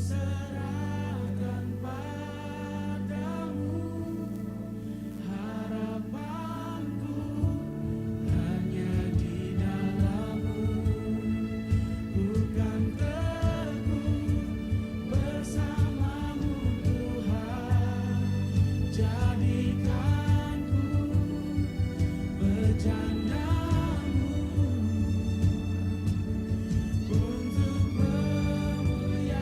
serahkan padamu, harapanku hanya di dalam-Mu. Bukan teguh bersama-Mu Tuhan, jadikanku berjana-Mu untuk memuliakan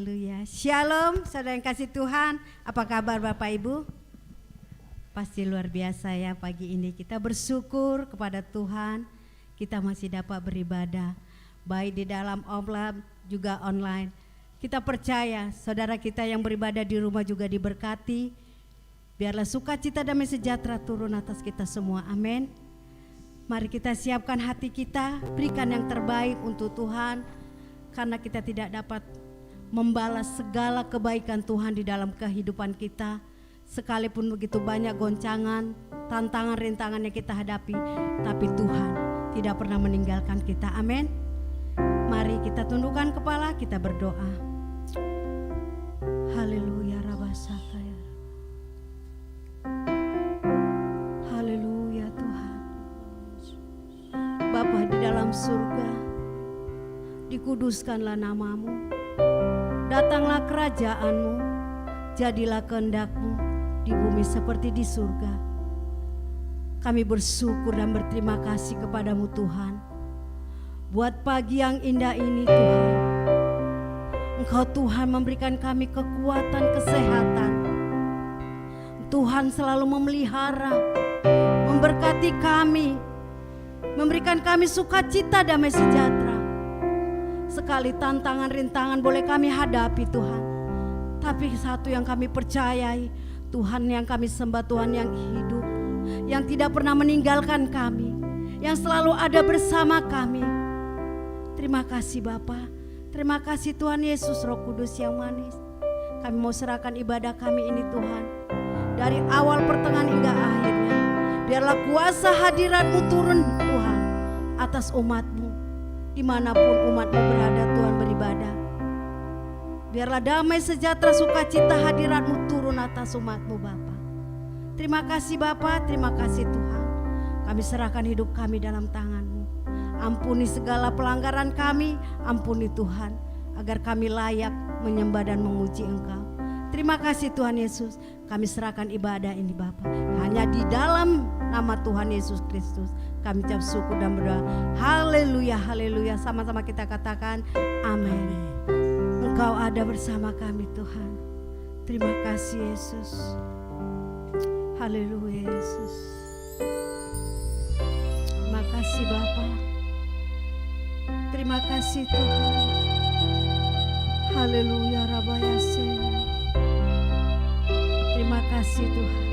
Haleluya. Shalom, saudara yang kasih Tuhan. Apa kabar Bapak Ibu? Pasti luar biasa ya pagi ini. Kita bersyukur kepada Tuhan. Kita masih dapat beribadah. Baik di dalam offline juga online. Kita percaya saudara kita yang beribadah di rumah juga diberkati. Biarlah sukacita damai sejahtera turun atas kita semua. Amin. Mari kita siapkan hati kita. Berikan yang terbaik untuk Tuhan. Karena kita tidak dapat membalas segala kebaikan Tuhan di dalam kehidupan kita. Sekalipun begitu banyak goncangan, tantangan, rintangan yang kita hadapi, tapi Tuhan tidak pernah meninggalkan kita. Amin. Mari kita tundukkan kepala, kita berdoa. Haleluya, Rabasataya. Haleluya Tuhan. Bapa di dalam surga, dikuduskanlah namamu. Datanglah kerajaan-Mu, jadilah kehendak-Mu di bumi seperti di surga. Kami bersyukur dan berterima kasih kepadamu Tuhan. Buat pagi yang indah ini Tuhan, Engkau Tuhan memberikan kami kekuatan, kesehatan. Tuhan selalu memelihara, memberkati kami, memberikan kami sukacita damai sejahtera. Sekali tantangan rintangan boleh kami hadapi Tuhan, tapi satu yang kami percayai, Tuhan yang kami sembah, Tuhan yang hidup, yang tidak pernah meninggalkan kami, yang selalu ada bersama kami. Terima kasih Bapa, terima kasih Tuhan Yesus Roh Kudus yang manis. Kami mau serahkan ibadah kami ini Tuhan, dari awal pertengahan hingga akhirnya. Biarlah kuasa hadirat-Mu turun Tuhan atas umat-Mu. Dimanapun umat-Mu berada Tuhan beribadah, biarlah damai sejahtera sukacita hadirat-Mu turun atas umat-Mu Bapa. Terima kasih Bapa, terima kasih Tuhan. Kami serahkan hidup kami dalam tangan-Mu. Ampuni segala pelanggaran kami, ampuni Tuhan, agar kami layak menyembah dan memuji Engkau. Terima kasih Tuhan Yesus, kami serahkan ibadah ini Bapa. Hanya di dalam nama Tuhan Yesus Kristus kami ucap syukur dan berdoa. Haleluya, haleluya. Sama-sama kita katakan amin. Engkau ada bersama kami Tuhan. Terima kasih Yesus. Haleluya Yesus. Terima kasih Bapa. Terima kasih Tuhan. Haleluya Rabayasena. Terima kasih Tuhan.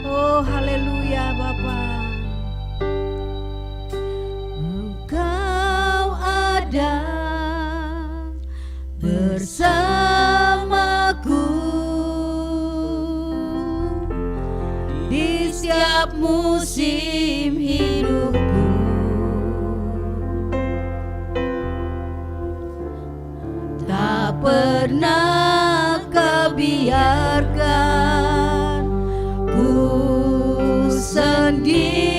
Oh haleluya Bapa. Engkau ada bersamaku di setiap musim hidupku. Tak pernah Kau biarkan ku sendiri.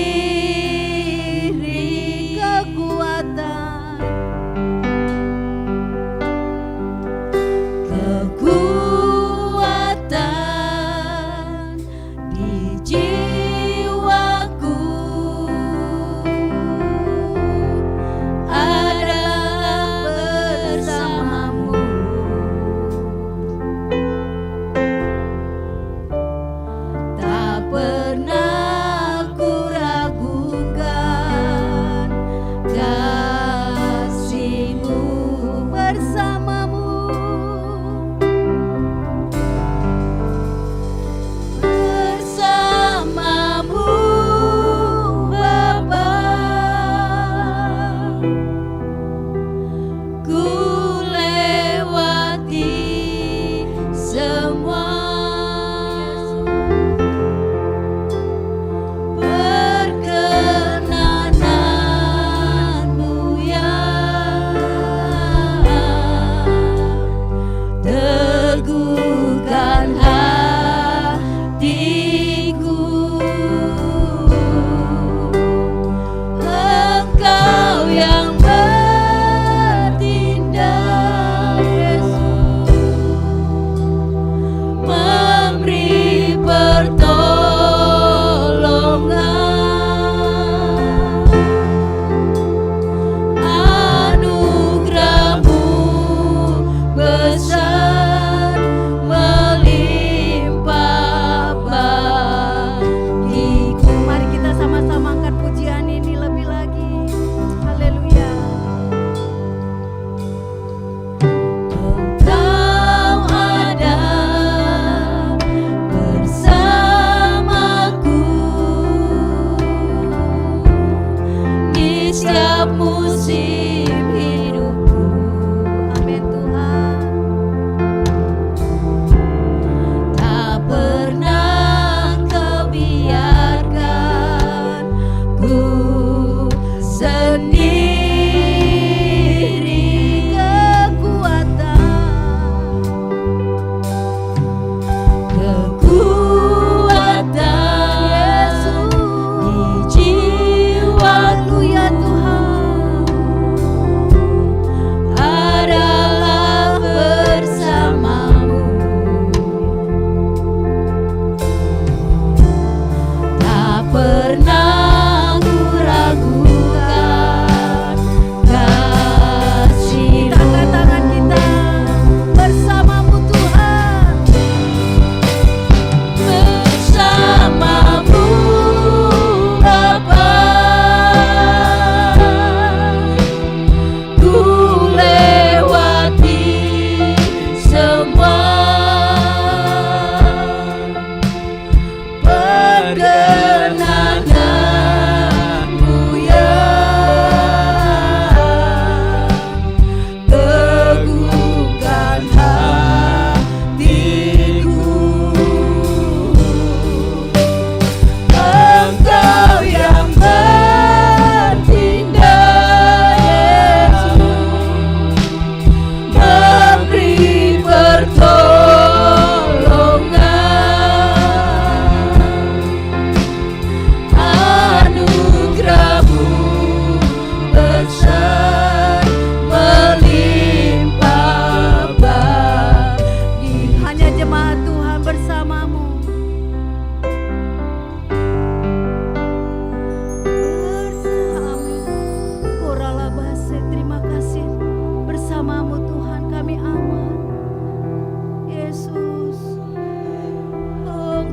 Kekuatan di jiwaku ada bersamamu. Tak pernah ku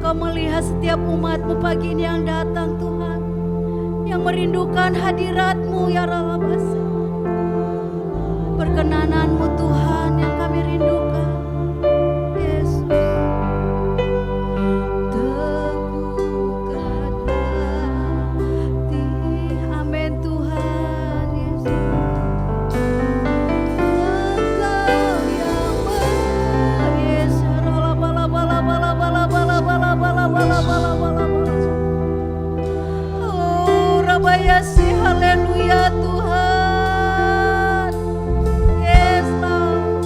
Engkau melihat setiap umat-Mu pagi ini yang datang Tuhan, yang merindukan hadirat-Mu ya Rabasa. Perkenanan-Mu Tuhan yang kami rindukan, Yesus. Teguhkan hati, amin Tuhan Yesus. Engkau yang oh Rabayasi, haleluya Tuhan. Yes Lord.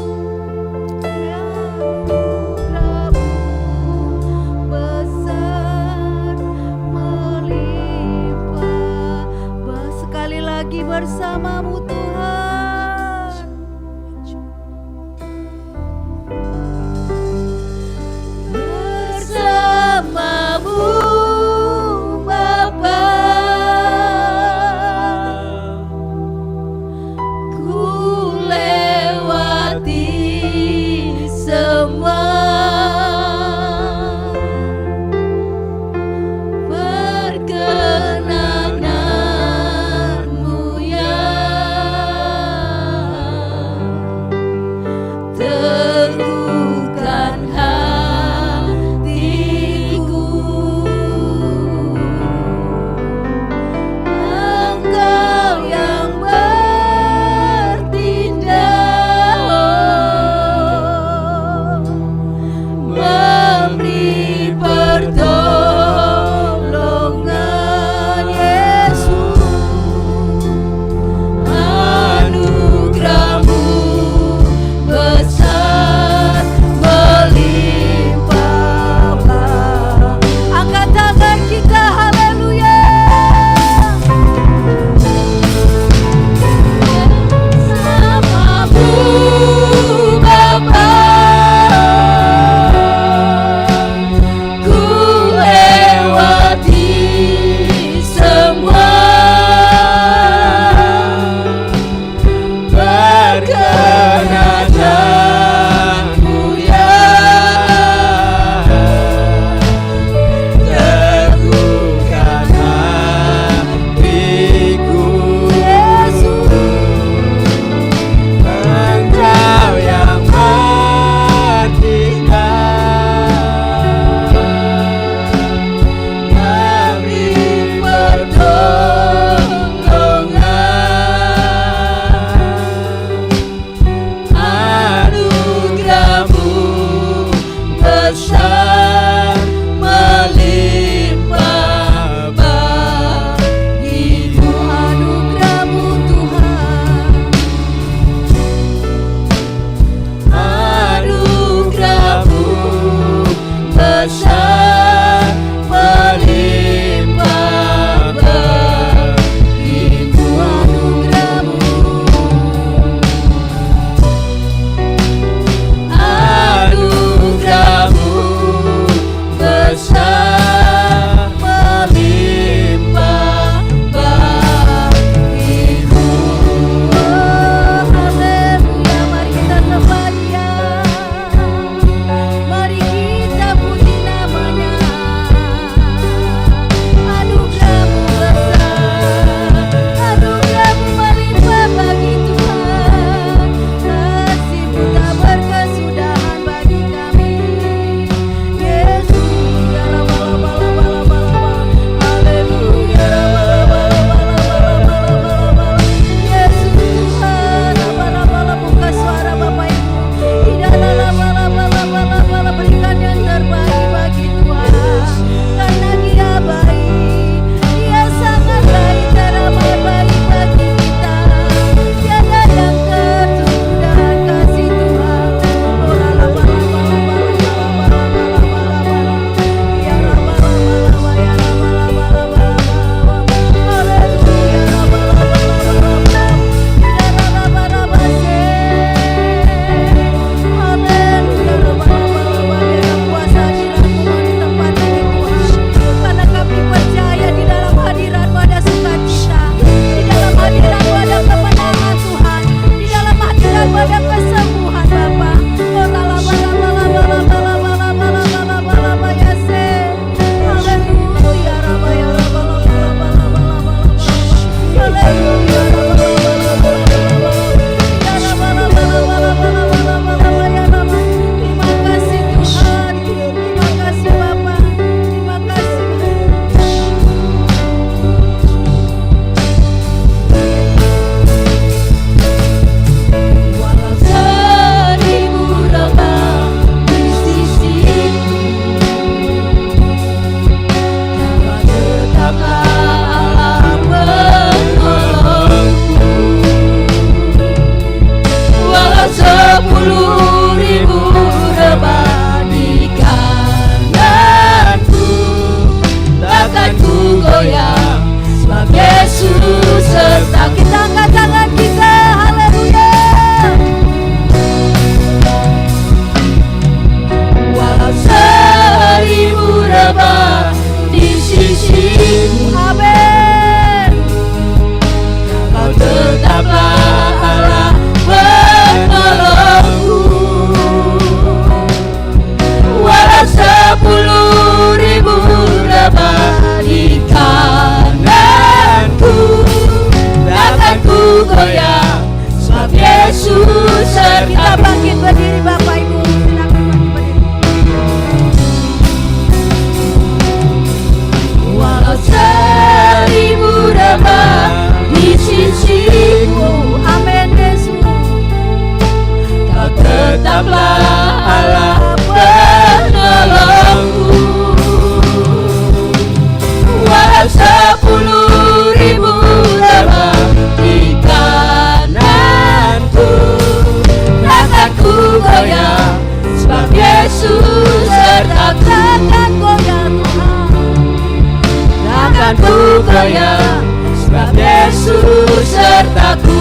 goyah, sebab Yesus sertaku.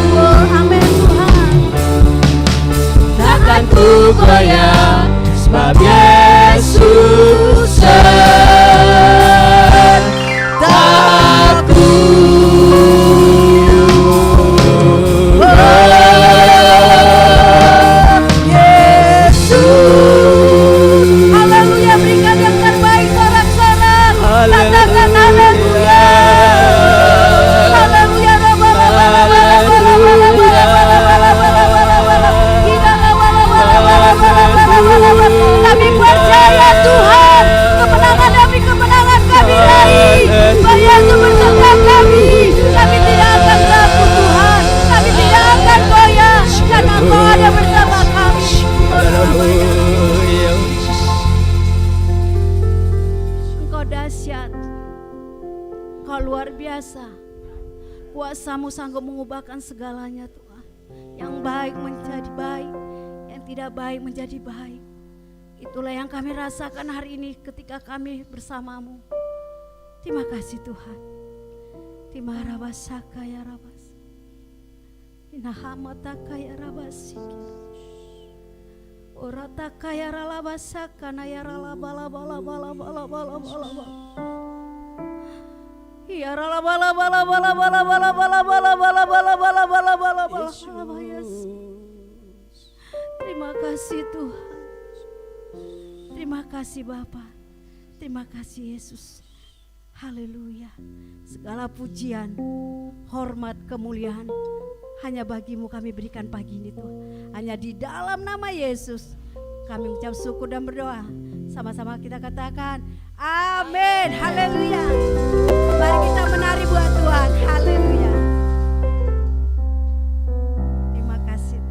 Amin Tuhan. Takkan ku goyah, sebab Yesus sertaku. Haleluya, berikan yang terbaik sorak-sorak. Katakan haleluya. Haleluya. Kami percaya Tuhan, kemenangan demi kemenangan kami raih. Tuhan Yesus bersama kami. Kami tidak akan takut Tuhan. Kami tidak akan goyah karena Engkau ada bersama kami. Engkau dahsyat, Engkau luar biasa. Kuasa-Mu sanggup mengubahkan segalanya Tuhan. Yang baik menjadi baik, yang tidak baik menjadi baik. Itulah yang kami rasakan hari ini ketika kami bersama-Mu. Terima kasih Tuhan. Terima rabasaka ya rabas. Inahamataka ya rabasiki. Orataka ya ralabasaka na ya ralabalabalabalabalabalabalabalabala. Ya ralabalabalabalabalabalabalabalabalabalabalabalabalabalabala. Terima kasih Tuhan. Terima kasih Bapa. Terima kasih Yesus. Haleluya. Segala pujian, hormat, kemuliaan hanya bagimu kami berikan pagi ini Tuhan. Hanya di dalam nama Yesus kami mengucap syukur dan berdoa. Sama-sama kita katakan amin. Haleluya. Mari kita menari buat Tuhan. Haleluya. Terima kasih.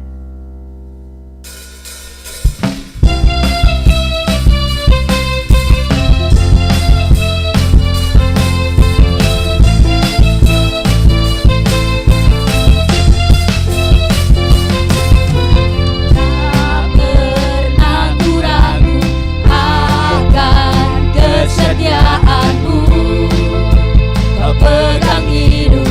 Kesetiaanmu, Kau pegang hidup.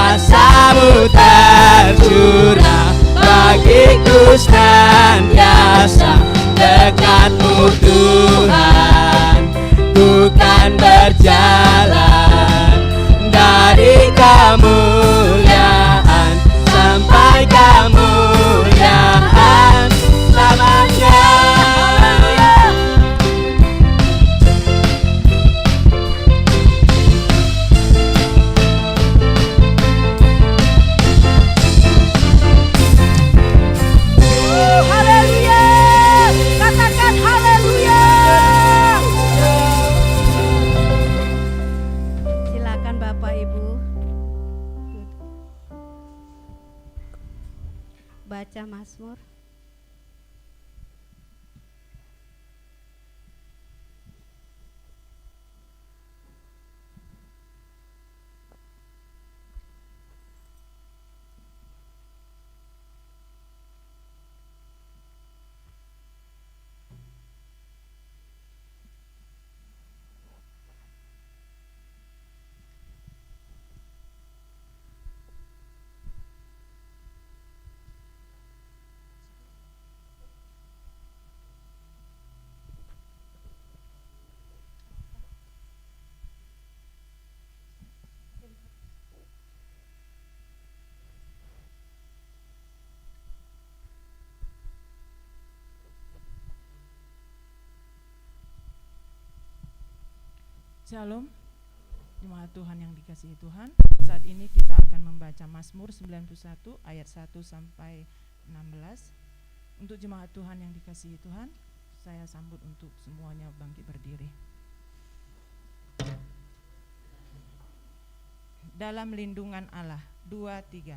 Kuasamu tercurah bagiku senantiasa. Dekatmu Tuhan, ku kan berjalan dari kemuliaan sampai kemuliaan selamanya. Haleluya. Katakan haleluya. Silakan Bapak Ibu baca Mazmur. Shalom, jemaat Tuhan yang dikasihi Tuhan. Saat ini kita akan membaca Mazmur 91 ayat 1 sampai 16. Untuk jemaat Tuhan yang dikasihi Tuhan, saya sambut untuk semuanya bangkit berdiri. Dalam lindungan Allah, 2, 3.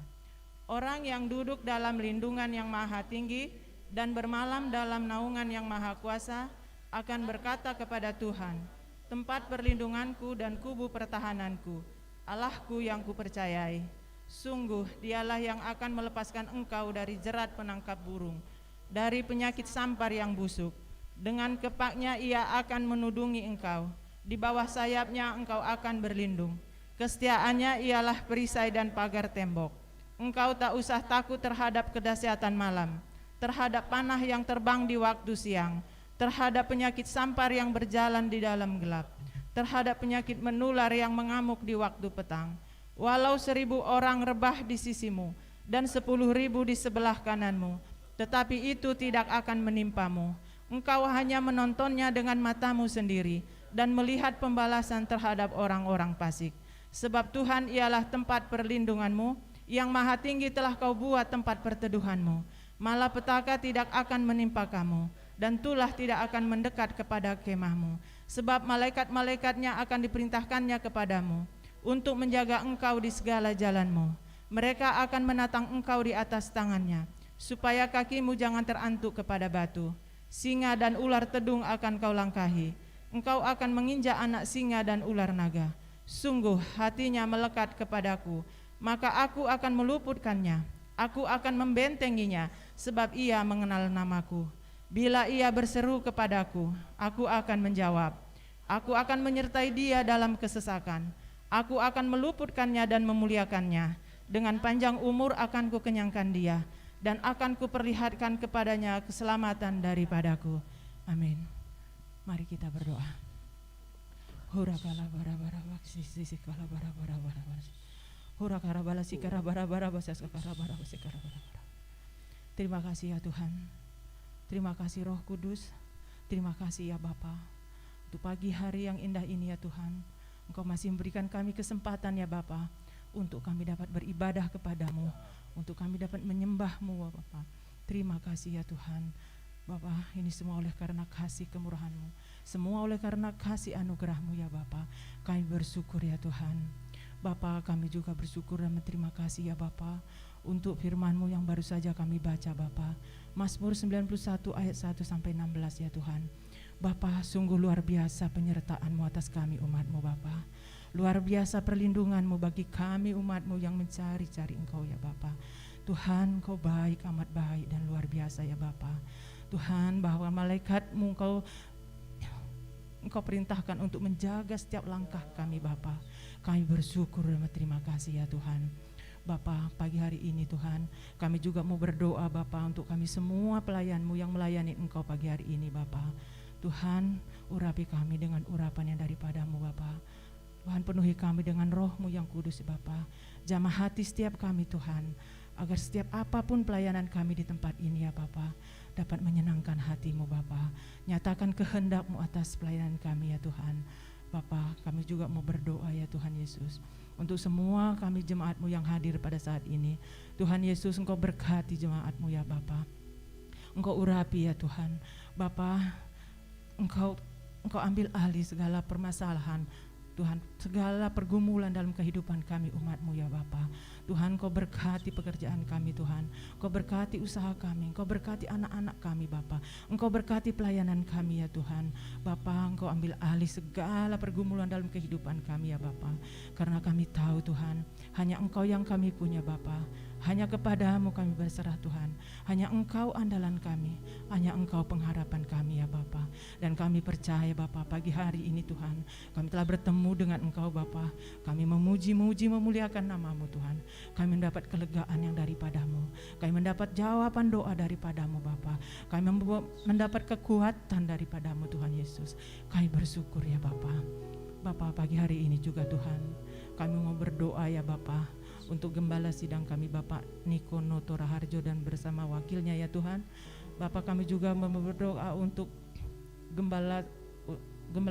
Orang yang duduk dalam lindungan yang maha tinggi dan bermalam dalam naungan yang maha kuasa akan berkata kepada Tuhan, tempat perlindunganku dan kubu pertahananku, Allahku yang kupercayai. Sungguh dialah yang akan melepaskan engkau dari jerat penangkap burung, dari penyakit sampar yang busuk. Dengan kepaknya ia akan menudungi engkau, di bawah sayapnya engkau akan berlindung. Kesetiaannya ialah perisai dan pagar tembok. Engkau tak usah takut terhadap kedahsyatan malam, terhadap panah yang terbang di waktu siang, terhadap penyakit sampar yang berjalan di dalam gelap, terhadap penyakit menular yang mengamuk di waktu petang. Walau 1000 orang rebah di sisimu dan 10.000 di sebelah kananmu, tetapi itu tidak akan menimpamu. Engkau hanya menontonnya dengan matamu sendiri dan melihat pembalasan terhadap orang-orang fasik. Sebab Tuhan ialah tempat perlindunganmu, yang maha tinggi telah kau buat tempat perteduhanmu. Malapetaka tidak akan menimpa kamu, dan tulah tidak akan mendekat kepada kemahmu. Sebab malaikat-malaikatnya akan diperintahkannya kepadamu untuk menjaga engkau di segala jalanmu. Mereka akan menatang engkau di atas tangannya, supaya kakimu jangan terantuk kepada batu. Singa dan ular tedung akan kau langkahi. Engkau akan menginjak anak singa dan ular naga. Sungguh hatinya melekat kepadaku, maka aku akan meluputkannya. Aku akan membentenginya, sebab ia mengenal namaku. Bila ia berseru kepadaku, aku akan menjawab. Aku akan menyertai dia dalam kesesakan. Aku akan meluputkannya dan memuliakannya. Dengan panjang umur akan kukenyangkan dia, dan akan kuperlihatkan kepadanya keselamatan daripadaku. Amin. Mari kita berdoa. Hurakala bara-bara sisi kala bara-bara. Hurakara bala sikara bara-bara basaskara bara basikara bara. Terima kasih ya Tuhan. Terima kasih Roh Kudus, terima kasih ya Bapa, untuk pagi hari yang indah ini ya Tuhan. Engkau masih memberikan kami kesempatan ya Bapa, untuk kami dapat beribadah kepadamu, untuk kami dapat menyembah-Mu ya Bapa. Terima kasih ya Tuhan. Bapa, ini semua oleh karena kasih kemurahan-Mu, semua oleh karena kasih anugerah-Mu ya Bapa. Kami bersyukur ya Tuhan. Bapa, kami juga bersyukur dan berterima kasih ya Bapa, untuk firman-Mu yang baru saja kami baca Bapa. Mazmur 91 ayat 1 sampai 16 ya Tuhan. Bapa, sungguh luar biasa penyertaan-Mu atas kami umat-Mu Bapa. Luar biasa perlindungan-Mu bagi kami umat-Mu yang mencari-cari Engkau ya Bapa. Tuhan, Engkau baik, amat baik dan luar biasa ya Bapa. Tuhan, bahwa malaikat-Mu Engkau perintahkan untuk menjaga setiap langkah kami Bapa. Kami bersyukur dan berterima kasih ya Tuhan. Bapa, pagi hari ini Tuhan, kami juga mau berdoa Bapa untuk kami semua pelayan-Mu yang melayani Engkau pagi hari ini Bapa. Tuhan, urapi kami dengan urapan yang daripada-Mu Bapa. Tuhan, penuhi kami dengan Roh-Mu yang kudus Bapa. Jamah hati setiap kami Tuhan, agar setiap apapun pelayanan kami di tempat ini ya Bapa, dapat menyenangkan hati-Mu Bapa. Nyatakan kehendak-Mu atas pelayanan kami ya Tuhan. Bapa, kami juga mau berdoa ya Tuhan Yesus, untuk semua kami jemaat-Mu yang hadir pada saat ini. Tuhan Yesus, Engkau berkati jemaat-Mu ya Bapa. Engkau urapi ya Tuhan. Bapa, Engkau ambil alih segala permasalahan Tuhan, segala pergumulan dalam kehidupan kami umat-Mu ya Bapa. Tuhan, Engkau berkati pekerjaan kami Tuhan, Engkau berkati usaha kami, Engkau berkati anak-anak kami Bapa, Engkau berkati pelayanan kami ya Tuhan. Bapa, Engkau ambil alih segala pergumulan dalam kehidupan kami ya Bapa. Karena kami tahu Tuhan, hanya Engkau yang kami punya Bapa. Hanya kepada-Mu kami berserah Tuhan. Hanya Engkau andalan kami, hanya Engkau pengharapan kami ya Bapa. Dan kami percaya Bapa, pagi hari ini Tuhan, kami telah bertemu dengan Engkau Bapa. Kami memuji-muji memuliakan nama-Mu Tuhan. Kami mendapat kelegaan yang daripada-Mu. Kami mendapat jawaban doa daripada-Mu Bapa. Kami mendapat kekuatan daripada-Mu Tuhan Yesus. Kami bersyukur ya Bapa. Bapa, pagi hari ini juga Tuhan, kami mau berdoa ya Bapa, untuk gembala sidang kami Bapak Niko Noto Raharjo dan bersama wakilnya ya Tuhan. Bapak, kami juga berdoa untuk gembala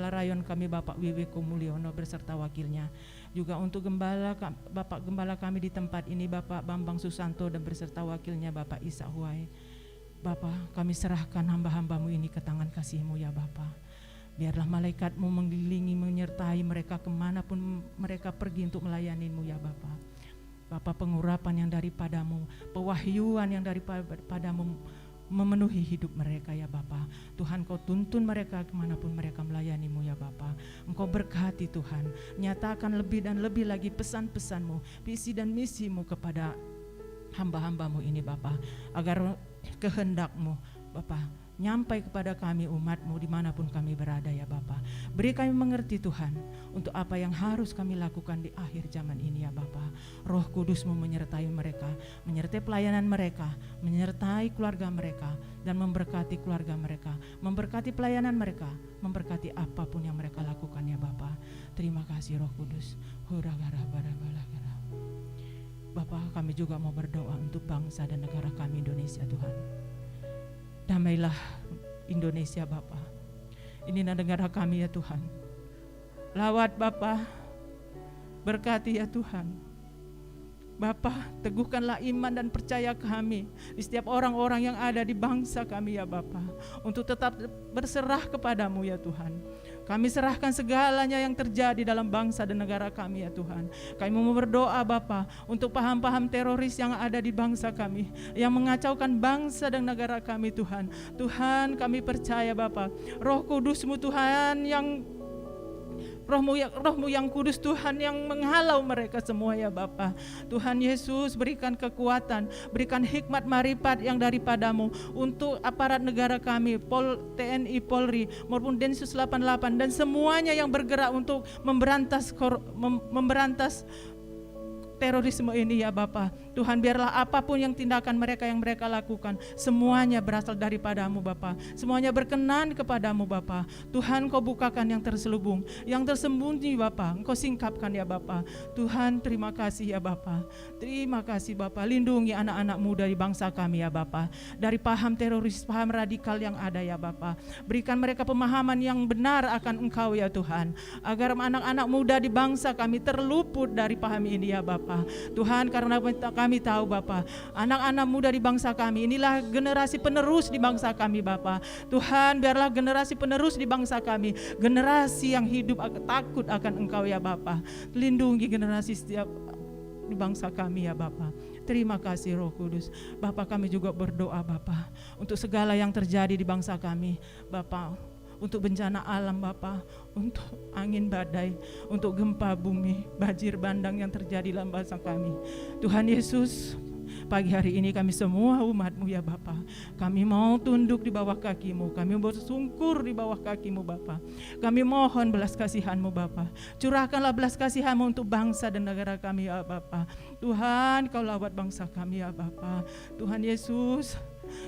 rayon kami Bapak Wiwi Kumulyono beserta wakilnya. Juga untuk Bapak gembala kami di tempat ini Bapak Bambang Susanto dan beserta wakilnya Bapak Isa Huai. Bapak, kami serahkan hamba-hamba-Mu ini ke tangan kasih-Mu ya Bapak. Biarlah malaikat-Mu mengelilingi menyertai mereka kemanapun mereka pergi untuk melayani-Mu ya Bapak. Bapak, pengurapan yang daripada-Mu, pewahyuan yang daripada-Mu memenuhi hidup mereka ya Bapa. Tuhan, Kau tuntun mereka kemanapun mereka melayani-Mu ya Bapa. Engkau berkati Tuhan, nyatakan lebih dan lebih lagi pesan-pesan-Mu, visi dan misi-Mu kepada hamba-hamba-Mu ini Bapa, agar kehendak-Mu Bapa nyampai kepada kami umat-Mu dimanapun kami berada ya Bapa. Beri kami mengerti Tuhan untuk apa yang harus kami lakukan di akhir zaman ini ya Bapa. Roh Kudus-Mu menyertai mereka, menyertai pelayanan mereka, menyertai keluarga mereka, dan memberkati keluarga mereka, memberkati pelayanan mereka, memberkati apapun yang mereka lakukan ya Bapa. Terima kasih Roh Kudus. Bapa, kami juga mau berdoa untuk bangsa dan negara kami Indonesia Tuhan. Damailah Indonesia Bapa. Ini negara kami ya Tuhan. Lawat Bapa, berkati ya Tuhan. Bapa, teguhkanlah iman dan percaya kami di setiap orang-orang yang ada di bangsa kami ya Bapa, untuk tetap berserah kepadamu ya Tuhan. Kami serahkan segalanya yang terjadi dalam bangsa dan negara kami ya Tuhan. Kami mau berdoa Bapa untuk paham-paham teroris yang ada di bangsa kami, yang mengacaukan bangsa dan negara kami Tuhan. Tuhan, kami percaya Bapa, Roh Kudus-Mu Tuhan yang Roh-Mu yang kudus Tuhan yang menghalau mereka semua ya Bapa. Tuhan Yesus, berikan kekuatan, berikan hikmat marifat yang daripada-Mu untuk aparat negara kami, TNI, Polri maupun Densus 88 dan semuanya yang bergerak untuk memberantas terorisme ini ya Bapa. Tuhan, biarlah apapun yang tindakan mereka yang mereka lakukan, semuanya berasal daripada-Mu Bapa. Semuanya berkenan kepada-Mu Bapa. Tuhan, Kau bukakan yang terselubung, yang tersembunyi Bapa, Engkau singkapkan ya Bapa. Tuhan, terima kasih ya Bapa. Terima kasih Bapa. Lindungi anak-anak muda di bangsa kami ya Bapa, dari paham teroris, paham radikal yang ada ya Bapa. Berikan mereka pemahaman yang benar akan Engkau ya Tuhan, agar anak-anak muda di bangsa kami terluput dari paham ini ya Bapa. Tuhan, karena kami tahu Bapa, anak-anak muda di bangsa kami inilah generasi penerus di bangsa kami Bapa. Tuhan, biarlah generasi penerus di bangsa kami, generasi yang hidup takut akan Engkau ya Bapa. Lindungi generasi setiap di bangsa kami ya Bapa. Terima kasih Roh Kudus. Bapa, kami juga berdoa Bapa untuk segala yang terjadi di bangsa kami Bapa, untuk bencana alam Bapa, untuk angin badai, untuk gempa bumi, banjir bandang yang terjadi dalam bangsa kami. Tuhan Yesus, Pagi hari ini kami semua umat-Mu ya Bapa, kami mau tunduk di bawah kaki-Mu, kami bersungkur di bawah kaki-Mu Bapa. Kami mohon belas kasihan-Mu Bapa, curahkanlah belas kasihan-Mu untuk bangsa dan negara kami ya Bapa. Tuhan, Kau lawat bangsa kami ya Bapa. Tuhan Yesus,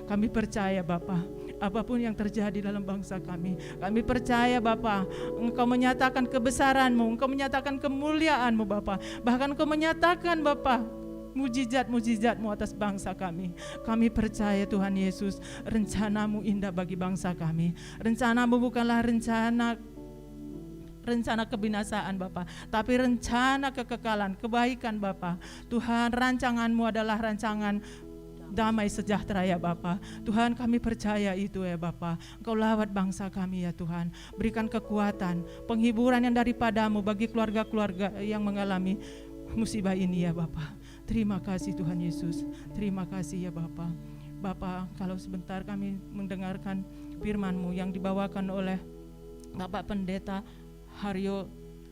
kami percaya Bapa, apapun yang terjadi dalam bangsa kami percaya Bapa, Engkau menyatakan kebesaran-Mu, Engkau menyatakan kemuliaan-Mu Bapa. Bahkan Engkau menyatakan Bapa mujizat-mujizat-Mu atas bangsa kami. Kami percaya Tuhan Yesus, rencana-Mu indah bagi bangsa kami. Rencana-Mu bukanlah rencana kebinasaan Bapa, tapi rencana kekekalan, kebaikan Bapa. Tuhan, rancangan-Mu adalah rancangan damai sejahtera ya Bapa. Tuhan, kami percaya itu ya Bapa. Engkau lawat bangsa kami ya Tuhan. Berikan kekuatan, penghiburan yang daripada-Mu bagi keluarga-keluarga yang mengalami musibah ini ya Bapa. Terima kasih Tuhan Yesus. Terima kasih ya Bapa. Bapa, kalau sebentar kami mendengarkan firman-Mu yang dibawakan oleh Bapak Pendeta Haryo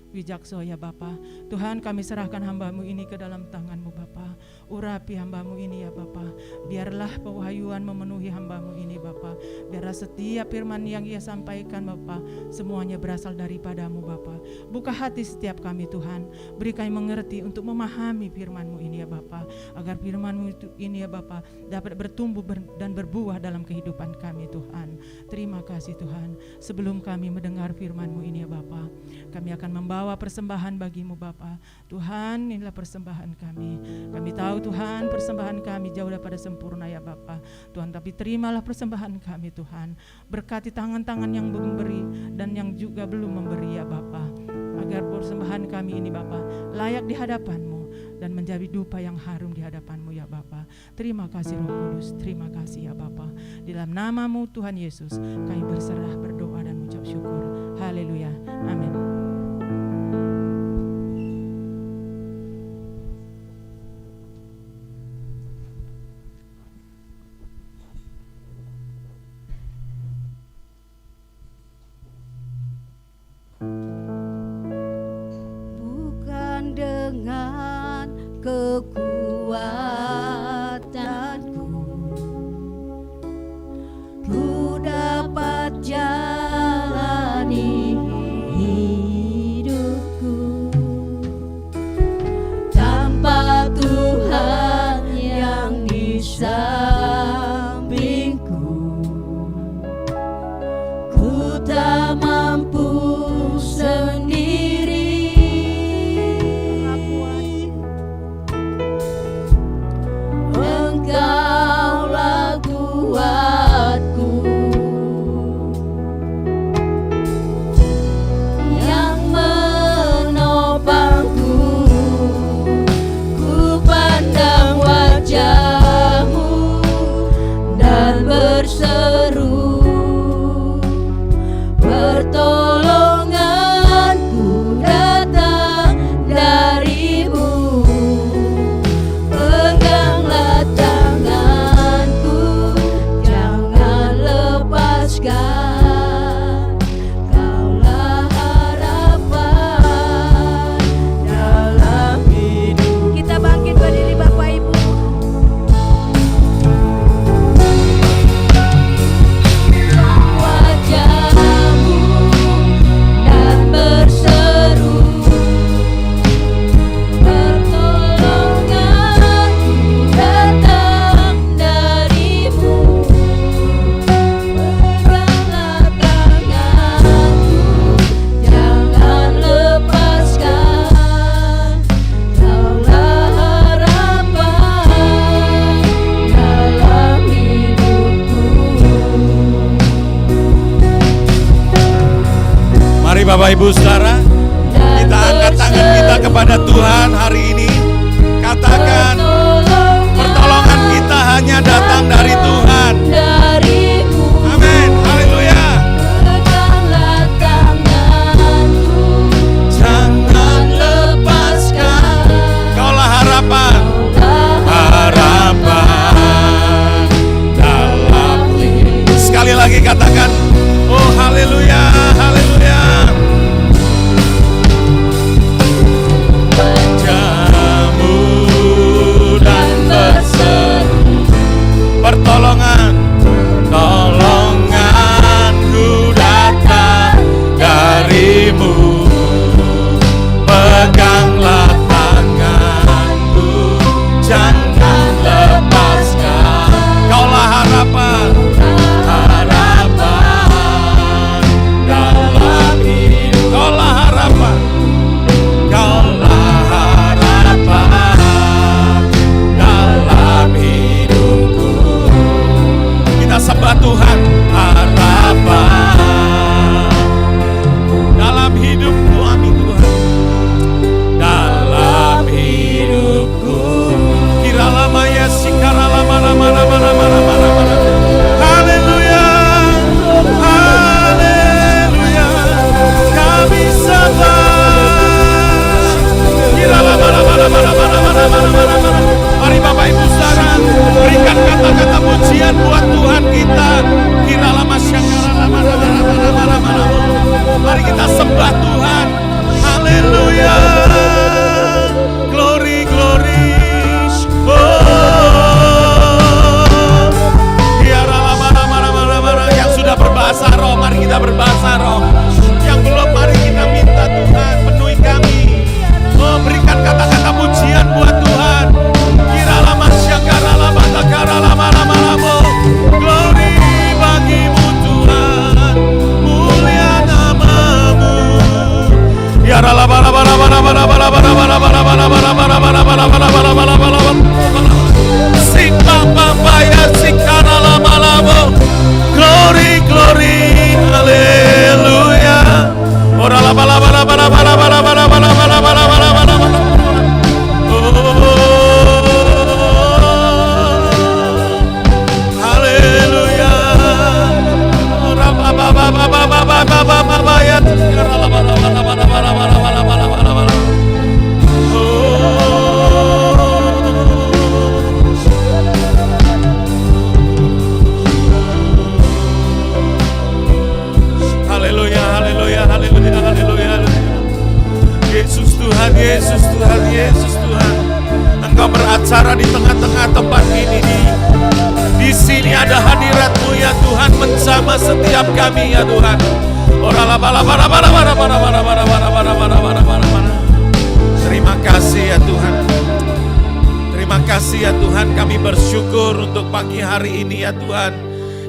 Wijakso ya Bapa. Tuhan, kami serahkan hamba-Mu ini ke dalam tangan-Mu Bapa. Urapi hamba-Mu ini ya Bapa. Biarlah pewahyuan memenuhi hamba-Mu ini Bapa. Biarlah setiap firman yang Ia sampaikan Bapa, semuanya berasal daripada-Mu Bapa. Buka hati setiap kami Tuhan. Beri kami mengerti untuk memahami firman-Mu ini ya Bapa. Agar firman-Mu ini ya Bapa dapat bertumbuh dan berbuah dalam kehidupan kami Tuhan. Terima kasih Tuhan. Sebelum kami mendengar firman-Mu ini ya Bapa, kami akan membawa persembahan bagi-Mu Bapa. Tuhan, inilah persembahan kami. Kami tahu Tuhan, persembahan kami jauh daripada sempurna ya Bapa. Tuhan, tapi terimalah persembahan kami Tuhan. Berkati tangan-tangan yang memberi dan yang juga belum memberi ya Bapa. Agar persembahan kami ini Bapa layak di hadapan-Mu dan menjadi dupa yang harum di hadapan-Mu ya Bapa. Terima kasih Roh Kudus, terima kasih ya Bapa. Di dalam nama-Mu Tuhan Yesus, kami berserah, berdoa dan mengucap syukur. Haleluya. Amin. Bukan dengan kekuatanku ku dapat jalani hidupku, tanpa Tuhan yang di sampingku ku tak mampu sendiri. Engkaulah kuatku yang menopangku. Ku pandang wajah-Mu dan berseru, pertolonganku datang dari-Mu. Peganglah tanganku, jangan lepaskan. Kaulah harapan dalam hidup. Kita bangkit berdiri Bapak Ibu. Wajah-Mu dan berseru, pertolonganku datang dari-Mu. Peganglah tanganku, jangan lepaskan. Kaulah harapan dalam hidupku. Mari Bapak Ibu Saudara, kita angkat tangan kita kepada Tuhan hari ini. Katakan, pertolongan kita hanya datang dari Tuhan. Dari-Mu. Amin, haleluya. Peganglah tanganku, Jangan lepaskan, Kaulah harapan, harapan dalam hidup. Sekali lagi katakan, oh haleluya, haleluya. Wajah-Mu tengah-tengah tempat ini. Di sini ada hadirat-Mu ya Tuhan, menjamah setiap kami ya Tuhan. Terima kasih ya Tuhan. Terima kasih ya Tuhan, kami bersyukur untuk pagi hari ini ya Tuhan.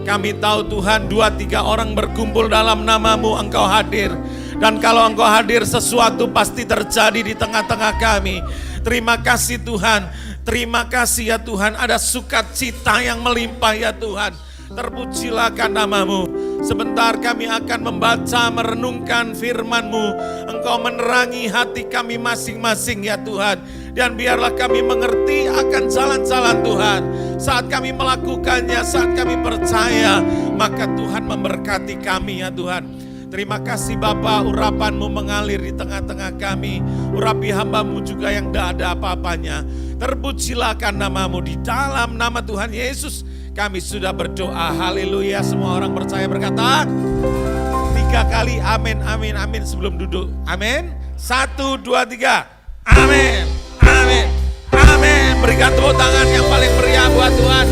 Kami tahu Tuhan 2-3 orang berkumpul dalam nama-Mu, Engkau hadir. Dan kalau Engkau hadir sesuatu pasti terjadi di tengah-tengah kami. Terima kasih Tuhan. Terima kasih ya Tuhan, ada sukacita yang melimpah ya Tuhan. Terpujilah nama-Mu. Sebentar kami akan membaca, merenungkan firman-Mu. Engkau menerangi hati kami masing-masing ya Tuhan. Dan biarlah kami mengerti akan jalan-jalan Tuhan. Saat kami melakukannya, saat kami percaya, maka Tuhan memberkati kami ya Tuhan. Terima kasih Bapa, urapan-Mu mengalir di tengah-tengah kami. Urapi hamba-Mu juga yang tidak ada apa-apanya. Terpujilah nama-Mu, di dalam nama Tuhan Yesus kami sudah berdoa. Haleluya. Semua orang percaya berkata 3 kali amin, amin, amin sebelum duduk. Amin. 1, 2, 3. Amin, amin, amin. Berikan tepuk tangan yang paling meriah buat Tuhan.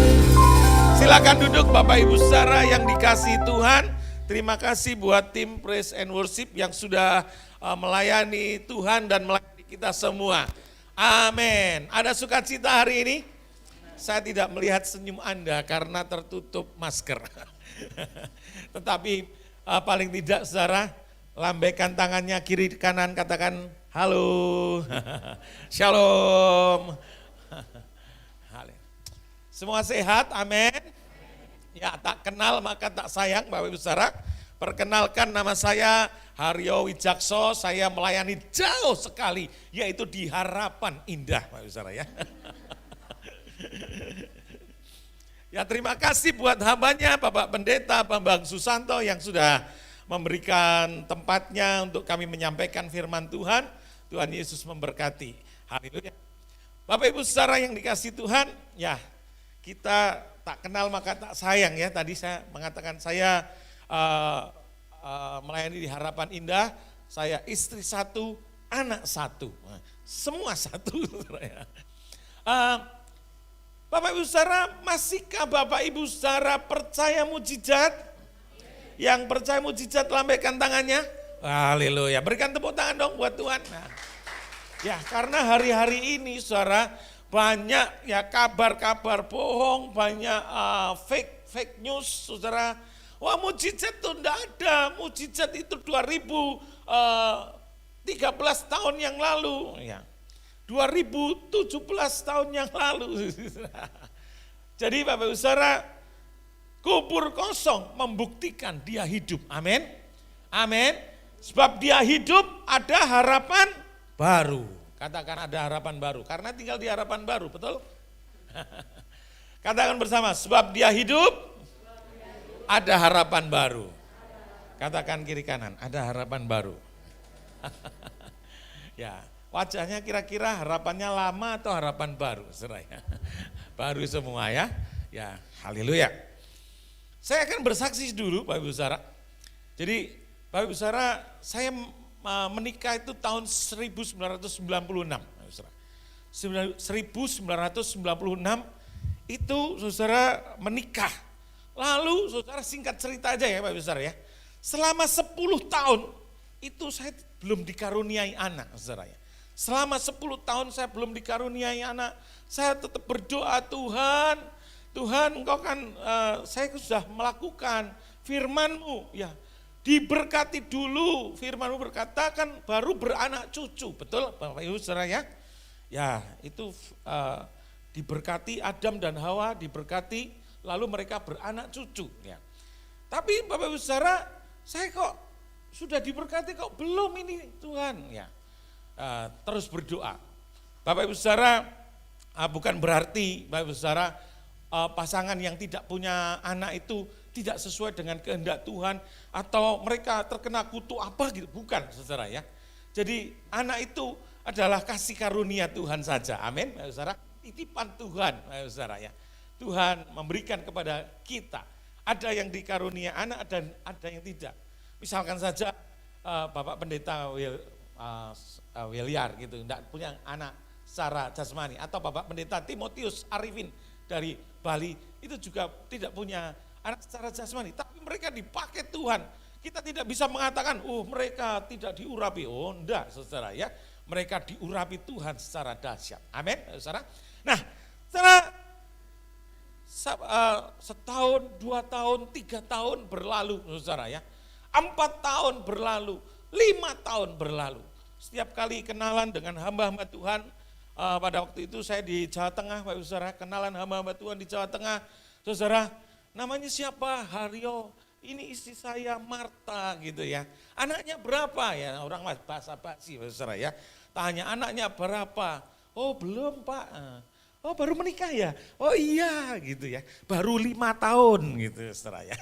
Silakan duduk Bapak Ibu Saudara yang dikasihi Tuhan. Terima kasih buat tim Praise and Worship yang sudah melayani Tuhan dan melayani kita semua. Amin. Ada sukacita hari ini? Saya tidak melihat senyum Anda karena tertutup masker. Tetapi paling tidak saudara, lambaikan tangannya kiri kanan, katakan halo, shalom. Semua sehat, amin. Ya, tak kenal maka tak sayang Bapak Ibu Saudara. Perkenalkan, nama saya Haryo Wijakso, saya melayani jauh sekali, yaitu di Harapan Indah Bapak Ibu Saudara ya. Ya, terima kasih buat hambanya Bapak Pendeta Bambang Susanto yang sudah memberikan tempatnya untuk kami menyampaikan firman Tuhan. Tuhan Yesus memberkati. Haleluya. Bapak Ibu Saudara yang dikasihi Tuhan, ya kita tak kenal maka tak sayang ya. Tadi saya mengatakan saya melayani di Harapan Indah, saya istri 1, anak 1. Semua 1. Bapak Ibu Saudara, masihkah Bapak Ibu Saudara percaya mujizat? Yang percaya mujizat lambaikan tangannya. Haleluya, berikan tepuk tangan dong buat Tuhan. Nah, ya karena hari-hari ini saudara, banyak ya kabar-kabar bohong, banyak fake news saudara. Wah, mujizat itu enggak ada, mujizat itu 2013 tahun yang lalu. Ya. 2017 tahun yang lalu. Jadi Bapak Ibu Saudara, kubur kosong membuktikan dia hidup. Amin. Amin. Sebab dia hidup, ada harapan baru. Katakan ada harapan baru, karena tinggal di harapan baru, betul? Katakan bersama, sebab dia hidup, ada harapan baru. Katakan kiri kanan, ada harapan baru. Ya, wajahnya kira-kira harapannya lama atau harapan baru, saudara? Baru semua ya. Ya, haleluya. Saya akan bersaksi dulu Bapak Ibu Saudara. Jadi Bapak Ibu Saudara, saya menikah itu tahun 1996. 1996 itu saudara menikah. Lalu saudara singkat cerita aja ya Bapak Ibu Saudara ya. Selama 10 tahun itu saya belum dikaruniai anak saudara ya. Selama 10 tahun saya belum dikaruniai anak. Saya tetap berdoa, Tuhan Engkau kan saya sudah melakukan firman-Mu ya. Diberkati dulu, firman-Mu berkata kan baru beranak cucu, betul Bapak Ibu Saudara ya? Ya itu diberkati Adam dan Hawa, diberkati lalu mereka beranak cucu ya. Tapi Bapak Ibu Saudara, saya kok sudah diberkati kok belum ini Tuhan ya. Terus berdoa. Bapak Ibu Saudara, bukan berarti Bapak Ibu Saudara pasangan yang tidak punya anak itu tidak sesuai dengan kehendak Tuhan atau mereka terkena kutuk apa gitu, bukan saudara ya. Jadi anak itu adalah kasih karunia Tuhan saja, amin saudara, titipan Tuhan saudara ya. Tuhan memberikan kepada kita, ada yang dikarunia anak dan ada yang tidak. Misalkan saja Bapak Pendeta Williar gitu, enggak punya anak secara jasmani. Atau Bapak Pendeta Timotius Arifin dari Bali itu juga tidak punya anak secara jasmani, tapi mereka dipakai Tuhan. Kita tidak bisa mengatakan, mereka tidak diurapi. Oh enggak, saudara ya. Mereka diurapi Tuhan secara dahsyat. Amin, saudara. Nah, setelah setahun, 2 tahun, 3 tahun berlalu, saudara ya. 4 tahun berlalu, 5 tahun berlalu. Setiap kali kenalan dengan hamba-hamba Tuhan, pada waktu itu saya di Jawa Tengah, Bapak saudara, kenalan hamba-hamba Tuhan di Jawa Tengah, saudara, namanya siapa? Haryo, ini istri saya Marta gitu ya. Anaknya berapa ya? Orang basa-basi, Bapak saudara ya. Tanya anaknya berapa? Oh belum Pak. Oh baru menikah ya? Oh iya gitu ya. Baru 5 tahun gitu saudara ya.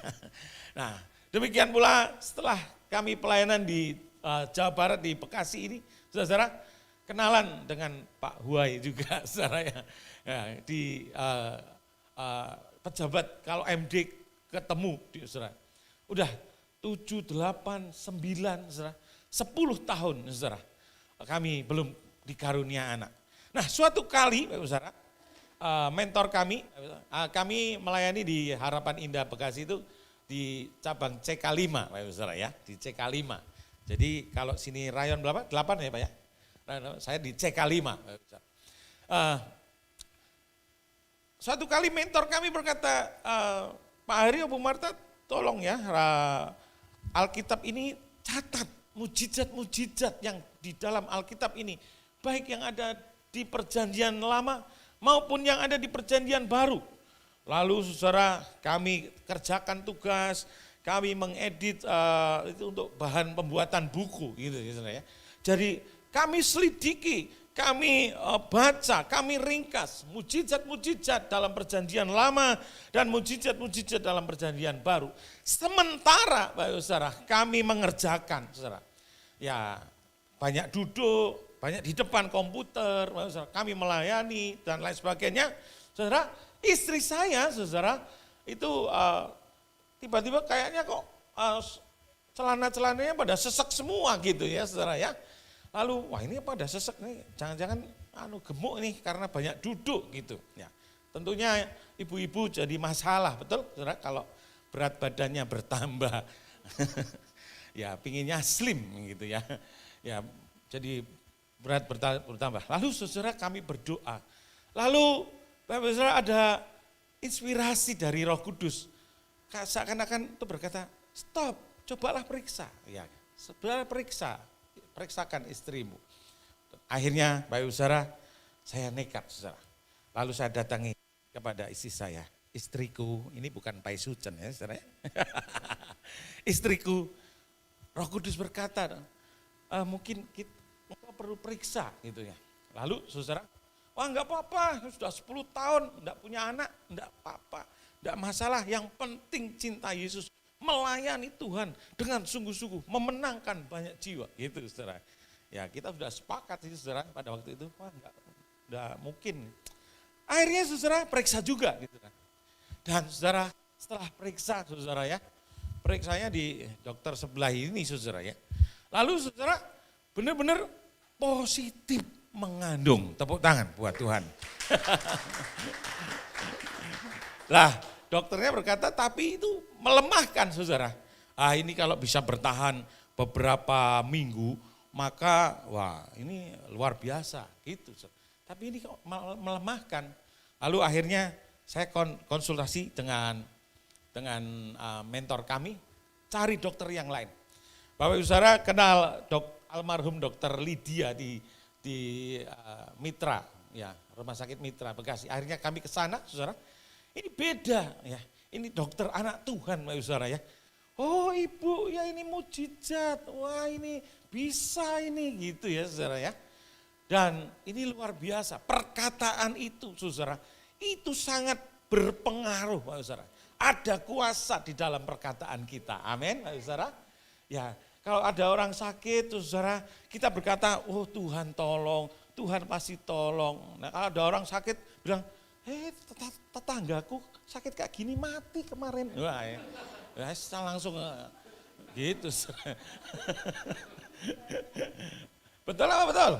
Nah demikian pula setelah kami pelayanan di Jawa Barat di Bekasi ini, saudara, kenalan dengan Pak Huai juga, saudara ya. Di pejabat kalau MD ketemu, saudara. Udah 7, 8, 9, saudara, 10 tahun, saudara. Kami belum dikarunia anak. Nah suatu kali, saudara, mentor kami melayani di Harapan Indah Bekasi itu di cabang CK5, saudara ya, di CK5. Jadi kalau sini rayon berapa? 8 ya Pak ya? Saya di CK5. Suatu kali mentor kami berkata, Pak Haryo, Bu Marta, tolong ya Alkitab ini catat mujizat-mujizat yang di dalam Alkitab ini. Baik yang ada di perjanjian lama maupun yang ada di perjanjian baru. Lalu saudara kami kerjakan tugas, kami mengedit itu untuk bahan pembuatan buku gitu ya. Jadi kami selidiki, kami baca, kami ringkas mujizat-mujizat dalam perjanjian lama dan mujizat-mujizat dalam perjanjian baru. Sementara Bapak Saudara kami mengerjakan, saudara, ya banyak duduk, banyak di depan komputer, Bapak Saudara, kami melayani dan lain sebagainya. Saudara, istri saya, saudara, itu tiba-tiba kayaknya kok celana-celananya pada sesek semua gitu ya, saudara ya. Lalu, wah ini pada sesek nih, jangan-jangan gemuk nih karena banyak duduk gitu. Ya, tentunya ibu-ibu jadi masalah, betul saudara, kalau berat badannya bertambah. Ya, pinginnya slim gitu ya. Ya, jadi berat bertambah. Lalu saudara kami berdoa. Lalu Bapak saudara ada inspirasi dari Roh Kudus. Seakan-akan itu berkata, stop, cobalah periksa. Ya, saudara periksakan istrimu. Akhirnya Bapak saudara, saya nekat saudara. Lalu saya datangi kepada istri saya. Istriku, ini bukan Pai Sucen ya saudara. Istriku, Roh Kudus berkata, mungkin kita perlu periksa gitu ya. Lalu saudara, wah enggak apa-apa, sudah 10 tahun enggak punya anak, enggak apa-apa, enggak masalah. Yang penting cinta Yesus, melayani Tuhan dengan sungguh-sungguh, memenangkan banyak jiwa gitu saudara. Ya kita sudah sepakat itu saudara pada waktu itu, wah enggak mungkin. Akhirnya saudara periksa juga gitu kan. Dan saudara setelah periksa saudara ya, periksanya di dokter sebelah ini saudara ya. Lalu saudara benar-benar positif mengandung. Tepuk tangan buat Tuhan. Lah dokternya berkata tapi itu melemahkan saudara. Ini kalau bisa bertahan beberapa minggu maka wah ini luar biasa gitu. Tapi ini kok melemahkan. Lalu akhirnya saya konsultasi dengan mentor kami, cari dokter yang lain. Bapak Ibu Saudara kenal almarhum dokter Lydia di Mitra, ya Rumah Sakit Mitra Bekasi. Akhirnya kami ke sana, saudara. Ini beda, ya. Ini dokter anak Tuhan, Bapak Ibu Saudara ya. Oh ibu, ya ini mujizat. Wah ini bisa ini gitu ya, saudara ya. Dan ini luar biasa. Perkataan itu, saudara, itu sangat berpengaruh, Bapak Ibu Saudara. Ada kuasa di dalam perkataan kita. Amin, Bapak Ibu Saudara. Ya, kalau ada orang sakit, saudara, kita berkata, oh Tuhan tolong, Tuhan pasti tolong. Nah kalau ada orang sakit, bilang, tetanggaku sakit kayak gini mati kemarin. Wah ya, saya langsung gitu. Betul apa betul?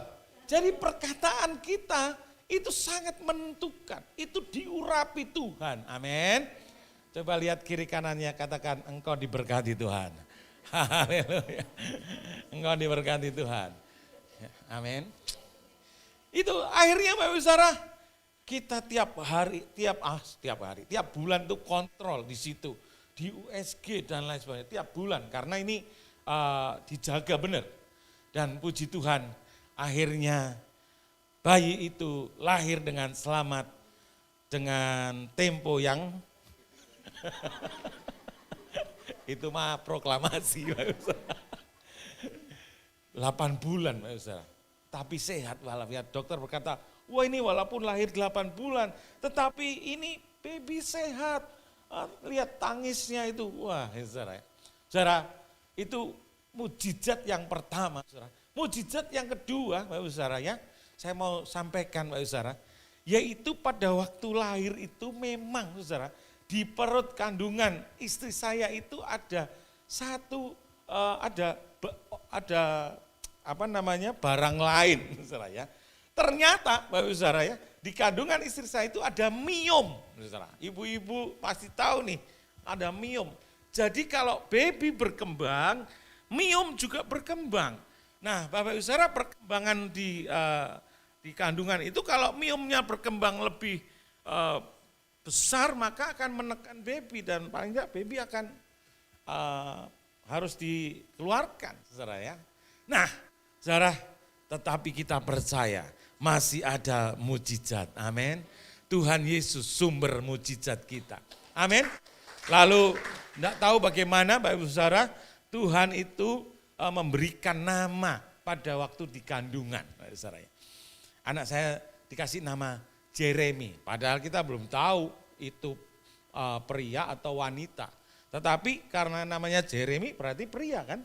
Jadi perkataan kita itu sangat menentukan, itu diurapi Tuhan. Amin. Coba lihat kiri kanannya, katakan engkau diberkati Tuhan. Haleluya. Engkau diberkati Tuhan. Amin. Itu akhirnya Bapak Ibu Saudara, kita tiap bulan tuh kontrol di situ, di USG dan lain sebagainya, tiap bulan karena ini dijaga benar. Dan puji Tuhan, akhirnya bayi itu lahir dengan selamat, dengan tempo yang itu mah proklamasi. 8 bulan Bapak Ibu Saudara, tapi sehat walafiat. Dokter berkata, wah ini walaupun lahir 8 bulan, tetapi ini baby sehat. Lihat tangisnya itu, wah saudara. Saudara, itu mujizat yang pertama. Saudara. Mujizat yang kedua, Bapak Ibu Saudara ya, saya mau sampaikan Bapak Ibu Saudara, yaitu pada waktu lahir itu memang saudara, di perut kandungan istri saya itu ada barang lain saudara ya. Ternyata Bapak Ibu Saudara ya, di kandungan istri saya itu ada miom. Saudara. Ibu-ibu pasti tahu nih, ada miom. Jadi kalau baby berkembang, miom juga berkembang. Nah Bapak Ibu Saudara, perkembangan di kandungan itu kalau miomnya berkembang lebih besar maka akan menekan baby dan paling tidak baby akan harus dikeluarkan saudara ya. Nah saudara, tetapi kita percaya masih ada mujizat, amin. Tuhan Yesus sumber mujizat kita, amin. Lalu tidak tahu bagaimana Bapak Ibu Saudara, Tuhan itu memberikan nama pada waktu di kandungan. Bapak Ibu Saudara. Anak saya dikasih nama Jeremy, padahal kita belum tahu itu pria atau wanita. Tetapi karena namanya Jeremy berarti pria kan?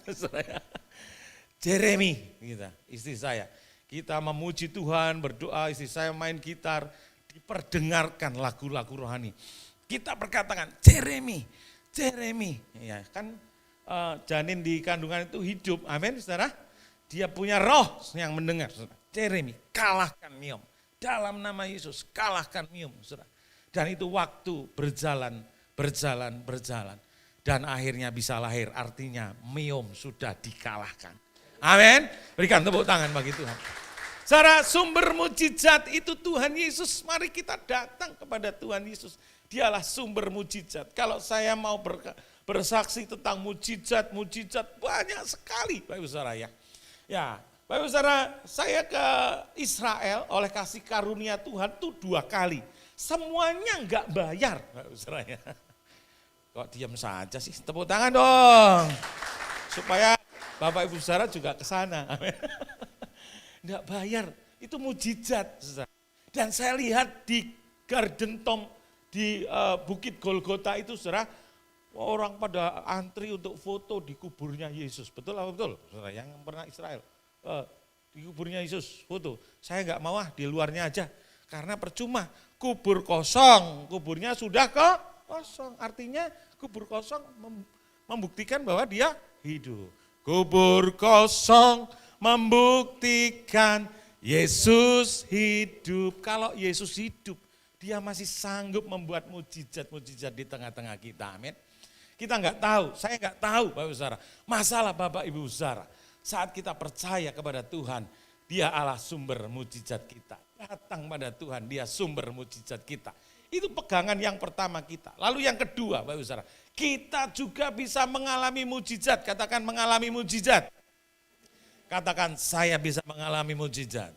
Jeremy, gitu, istri saya. Kita memuji Tuhan, berdoa, istri saya main gitar, diperdengarkan lagu-lagu rohani. Kita perkatakan, Jeremy, ya kan janin di kandungan itu hidup, amin saudara. Dia punya roh yang mendengar, saudara. Jeremy, kalahkan miom. Dalam nama Yesus, kalahkan miom, saudara. Dan itu waktu berjalan. Dan akhirnya bisa lahir, artinya miom sudah dikalahkan. Amin. Berikan tepuk tangan bagi Tuhan. Saudara, sumber mujizat itu Tuhan Yesus. Mari kita datang kepada Tuhan Yesus. Dialah sumber mujizat. Kalau saya mau bersaksi tentang mujizat banyak sekali Bapak Ibu Saudara ya. Ya, Bapak Ibu Saudara, saya ke Israel oleh kasih karunia Tuhan tuh 2 kali. Semuanya enggak bayar Bapak Ibu Saudara ya. Kok diam saja sih? Tepuk tangan dong. Supaya Bapak Ibu Saudara juga ke sana. Enggak bayar, itu mujizat. Dan saya lihat di Garden Tomb di Bukit Golgota itu saudara, orang pada antri untuk foto di kuburnya Yesus. Betul apa betul? Saudara yang pernah Israel, di kuburnya Yesus foto. Saya enggak mau di luarnya aja, karena percuma. Kubur kosong, kuburnya sudah kosong. Artinya kubur kosong membuktikan bahwa dia hidup. Kubur kosong membuktikan Yesus hidup. Kalau Yesus hidup, dia masih sanggup membuat mujizat-mujizat di tengah-tengah kita. Amin. Kita enggak tahu, saya enggak tahu Bapak Ibu Saudara. Masalah Bapak Ibu Saudara, saat kita percaya kepada Tuhan, dia Allah sumber mujizat kita. Datang pada Tuhan, dia sumber mujizat kita. Itu pegangan yang pertama kita. Lalu yang kedua Bapak Ibu Saudara, kita juga bisa mengalami mujizat. Katakan mengalami mujizat. Katakan saya bisa mengalami mujizat.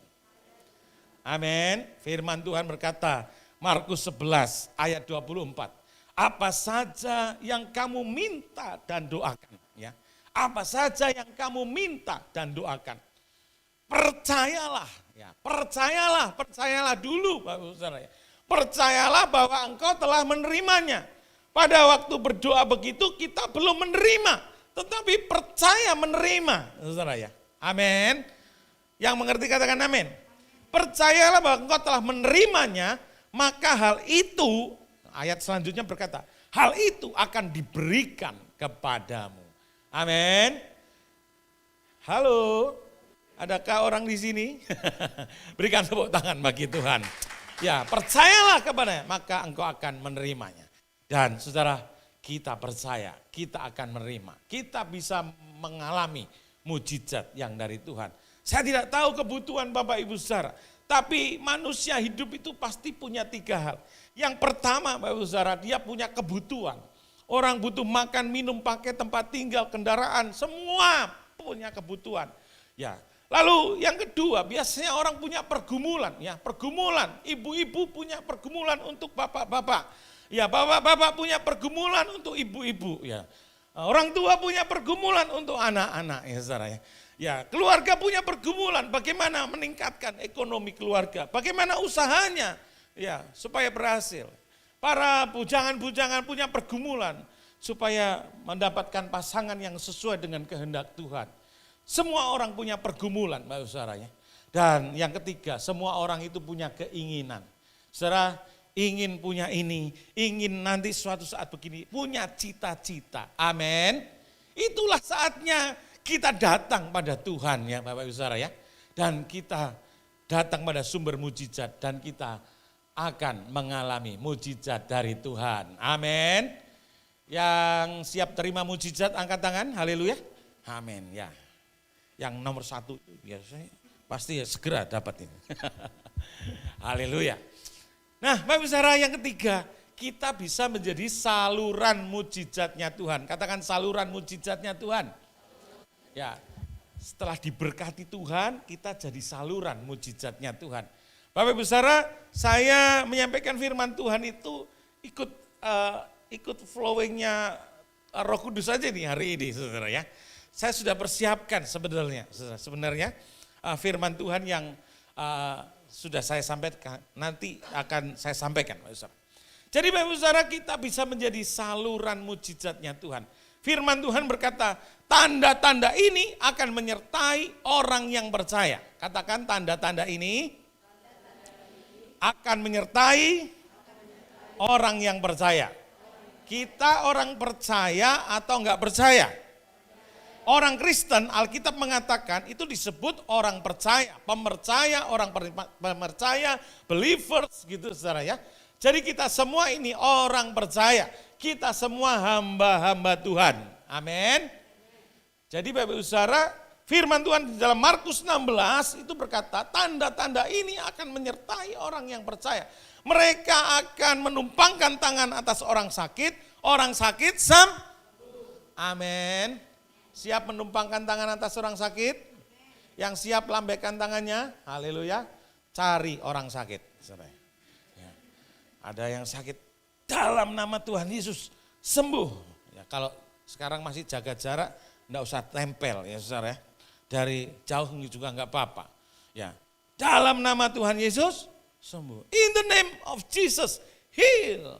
Amin. Firman Tuhan berkata, Markus 11 ayat 24. Apa saja yang kamu minta dan doakan. Ya. Apa saja yang kamu minta dan doakan. Percayalah. Ya. Percayalah dulu Bapak Saudara. Ya. Percayalah bahwa engkau telah menerimanya. Pada waktu berdoa begitu kita belum menerima. Tetapi percaya menerima. Saudara ya. Amin. Yang mengerti katakan amin. Percayalah bahwa engkau telah menerimanya, maka hal itu, ayat selanjutnya berkata, hal itu akan diberikan kepadamu. Amin. Halo. Adakah orang di sini? Berikan tepuk tangan bagi Tuhan. Ya, percayalah kepadanya, maka engkau akan menerimanya. Dan saudara, kita percaya, kita akan menerima. Kita bisa mengalami mujizat yang dari Tuhan. Saya tidak tahu kebutuhan Bapak Ibu saudara, tapi manusia hidup itu pasti punya 3 hal. Yang pertama Bapak Ibu saudara, dia punya kebutuhan. Orang butuh makan, minum, pakai tempat tinggal, kendaraan, semua punya kebutuhan. Ya. Lalu yang kedua, biasanya orang punya pergumulan, ya, pergumulan. Ibu-ibu punya pergumulan untuk bapak-bapak. Ya, bapak-bapak punya pergumulan untuk ibu-ibu, ya. Orang tua punya pergumulan untuk anak-anak, ya saudara ya. Ya, keluarga punya pergumulan bagaimana meningkatkan ekonomi keluarga, bagaimana usahanya, ya, supaya berhasil. Para bujangan-bujangan punya pergumulan supaya mendapatkan pasangan yang sesuai dengan kehendak Tuhan. Semua orang punya pergumulan, Bapak Saudara ya. Dan yang ketiga, semua orang itu punya keinginan. Saudara ingin punya ini, ingin nanti suatu saat begini, punya cita-cita. Amin. Itulah saatnya kita datang pada Tuhan ya Bapak Ibu Saudara ya. Dan kita datang pada sumber mujizat dan kita akan mengalami mujizat dari Tuhan. Amin. Yang siap terima mujizat angkat tangan, haleluya. Amin ya. Yang nomor 1 biasanya pasti ya segera dapat ini. Haleluya. Nah Bapak Ibu Saudara yang ketiga, kita bisa menjadi saluran mujizatnya Tuhan. Katakan saluran mujizatnya Tuhan. Ya, setelah diberkati Tuhan, kita jadi saluran mujizatnya Tuhan. Bapak Ibu Saudara, saya menyampaikan firman Tuhan itu ikut flowingnya Roh Kudus saja nih hari ini saudara ya. Saya sudah persiapkan sebenarnya firman Tuhan yang sudah saya sampaikan, nanti akan saya sampaikan Bapak Ibu Saudara. Jadi Bapak Ibu Saudara, kita bisa menjadi saluran mujizatnya Tuhan. Firman Tuhan berkata, tanda-tanda ini akan menyertai orang yang percaya. Katakan tanda-tanda ini akan menyertai orang yang percaya. Kita orang percaya atau enggak percaya? Orang Kristen, Alkitab mengatakan itu disebut orang percaya, pemercaya, orang pemercaya, believers gitu saudara ya. Jadi kita semua ini orang percaya, kita semua hamba-hamba Tuhan. Amin. Jadi Bapak Ibu Saudara, firman Tuhan di dalam Markus 16 itu berkata, tanda-tanda ini akan menyertai orang yang percaya. Mereka akan menumpangkan tangan atas orang sakit amin. Siap menumpangkan tangan atas orang sakit? Yang siap lambaikan tangannya? Haleluya. Cari orang sakit. Ya. Ada yang sakit dalam nama Tuhan Yesus sembuh. Ya, kalau sekarang masih jaga jarak, enggak usah tempel ya saudara ya. Dari jauh juga enggak apa-apa. Ya. Dalam nama Tuhan Yesus sembuh. In the name of Jesus heal.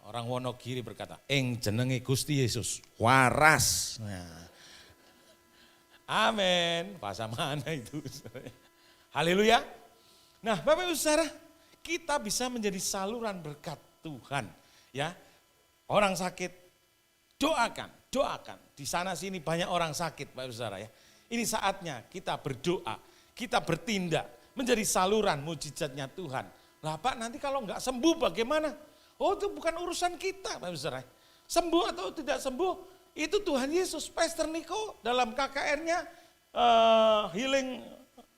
Orang Wonogiri berkata, ing jenenge Gusti Yesus waras. Nah. Amin. Bahasa mana itu? Haleluya. Nah, Bapak Ibu Saudara, kita bisa menjadi saluran berkat Tuhan, ya. Orang sakit doakan. Di sana sini banyak orang sakit, Bapak Ibu Saudara ya. Ini saatnya kita berdoa, kita bertindak menjadi saluran mujizatnya Tuhan. Lah Pak, nanti kalau enggak sembuh bagaimana? Oh, itu bukan urusan kita, Bapak Ibu Saudara. Sembuh atau tidak sembuh itu Tuhan Yesus. Pastor Niko dalam KKR-nya healing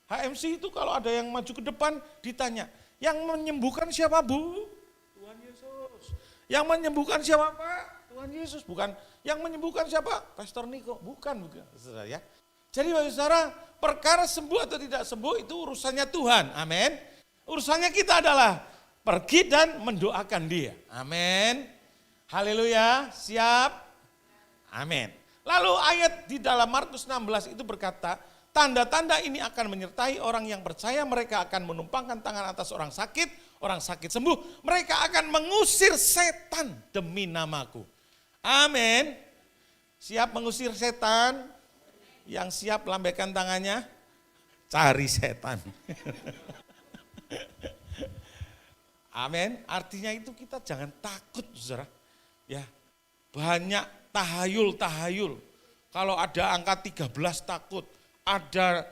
HMC itu kalau ada yang maju ke depan ditanya, yang menyembuhkan siapa Bu? Tuhan Yesus. Yang menyembuhkan siapa Pak? Tuhan Yesus. Bukan yang menyembuhkan siapa? Pastor Niko. Bukan. Saudara ya. Jadi Bapak Saudara, perkara sembuh atau tidak sembuh itu urusannya Tuhan. Amin. Urusannya kita adalah pergi dan mendoakan dia. Amin. Haleluya. Siap. Amin. Lalu ayat di dalam Markus 16 itu berkata, tanda-tanda ini akan menyertai orang yang percaya, mereka akan menumpangkan tangan atas orang sakit sembuh. Mereka akan mengusir setan demi namaku. Amin. Siap mengusir setan? Yang siap lambaikan tangannya, cari setan. Amin. Artinya itu kita jangan takut saudara. Ya, banyak tahayul. Kalau ada angka 13 takut, ada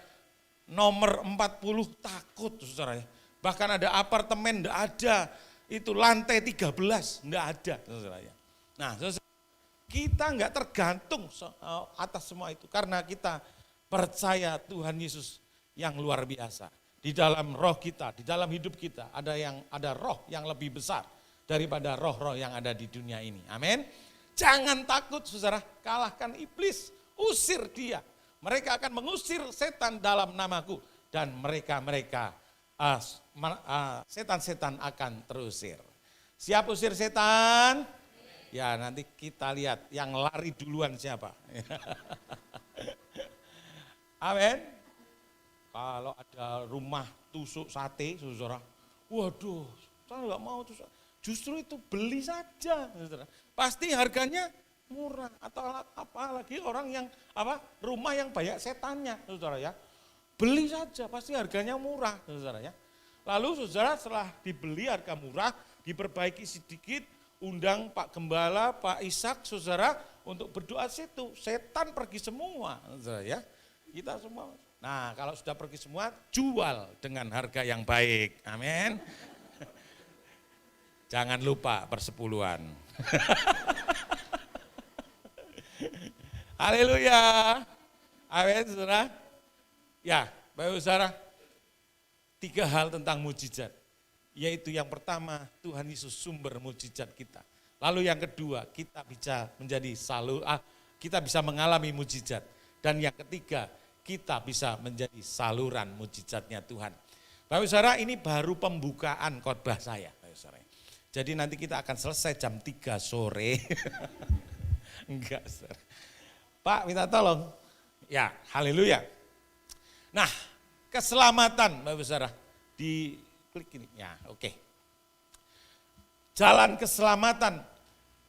nomor 40 takut saudara ya. Bahkan ada apartemen enggak ada, itu lantai 13 enggak ada saudara ya. Nah saudara, kita enggak tergantung atas semua itu karena kita percaya Tuhan Yesus yang luar biasa. Di dalam roh kita, di dalam hidup kita ada roh yang lebih besar daripada roh-roh yang ada di dunia ini. Amin. Jangan takut saudara, kalahkan iblis, usir dia. Mereka akan mengusir setan dalam namaku dan setan-setan akan terusir. Siap usir setan? Ya nanti kita lihat yang lari duluan siapa. Amin. Kalau ada rumah tusuk sate, saudara, waduh, saya nggak mau tusuk. Justru itu beli saja, saudara. Pasti harganya murah. Atau apalagi orang yang rumah yang banyak setannya, saudara ya. Beli saja, pasti harganya murah, saudara ya. Lalu saudara setelah dibeli harga murah, diperbaiki sedikit, undang Pak Gembala, Pak Ishak, saudara, untuk berdoa situ. Setan pergi semua, saudara ya. Kita semua. Nah kalau sudah pergi semua, jual dengan harga yang baik. Amin. Jangan lupa persepuluhan. Haleluya. Amin saudara. Ya Bapak saudara, 3 hal tentang mujizat. Yaitu yang pertama, Tuhan Yesus sumber mujizat kita. Lalu yang kedua, kita bisa kita bisa mengalami mujizat. Dan yang ketiga, kita bisa menjadi saluran mujizatnya Tuhan. Bapak saudara, ini baru pembukaan khotbah saya. Bapak saudara. Jadi nanti kita akan selesai jam 3 sore. Enggak saudara. Pak minta tolong. Ya haleluya. Nah keselamatan Bapak saudara. Di klik ini. Ya oke. Jalan keselamatan.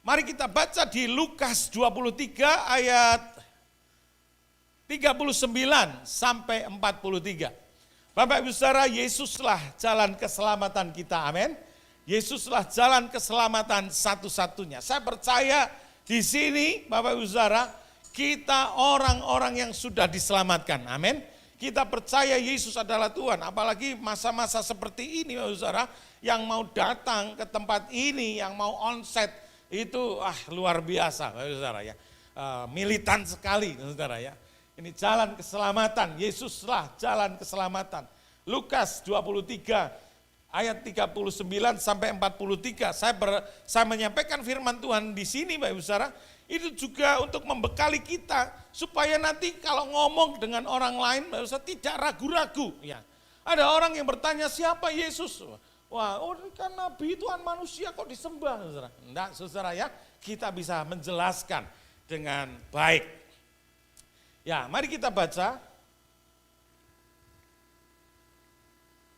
Mari kita baca di Lukas 23 ayat 39 sampai 43. Bapak Ibu saudara, Yesuslah jalan keselamatan kita, amin. Yesuslah jalan keselamatan satu-satunya. Saya percaya di sini Bapak Ibu saudara, kita orang-orang yang sudah diselamatkan, amin. Kita percaya Yesus adalah Tuhan, apalagi masa-masa seperti ini Bapak Ibu saudara, yang mau datang ke tempat ini, yang mau onsite, itu luar biasa Bapak Ibu saudara ya. Militan sekali saudara ya. Ini jalan keselamatan, Yesuslah jalan keselamatan. Lukas 23 ayat 39 sampai 43. Saya menyampaikan firman Tuhan di sini Bapak Ibu saudara, itu juga untuk membekali kita supaya nanti kalau ngomong dengan orang lain Bapak Ibu saudara tidak ragu-ragu ya. Ada orang yang bertanya siapa Yesus? Wah, kan nabi Tuhan manusia kok disembah saudara. Enggak saudara ya, kita bisa menjelaskan dengan baik. Ya, mari kita baca.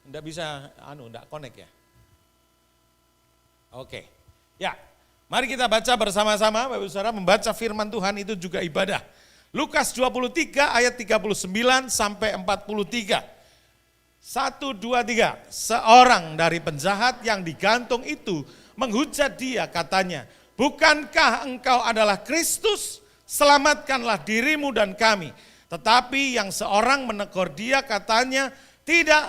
Enggak bisa, enggak connect ya. Oke, ya. Mari kita baca bersama-sama, Bapak Ibu saudara, membaca firman Tuhan itu juga ibadah. Lukas 23 ayat 39 sampai 43. 1, 2, 3. Seorang dari penjahat yang digantung itu menghujat dia, katanya, bukankah engkau adalah Kristus? Selamatkanlah dirimu dan kami. Tetapi yang seorang menegur dia, katanya, tidak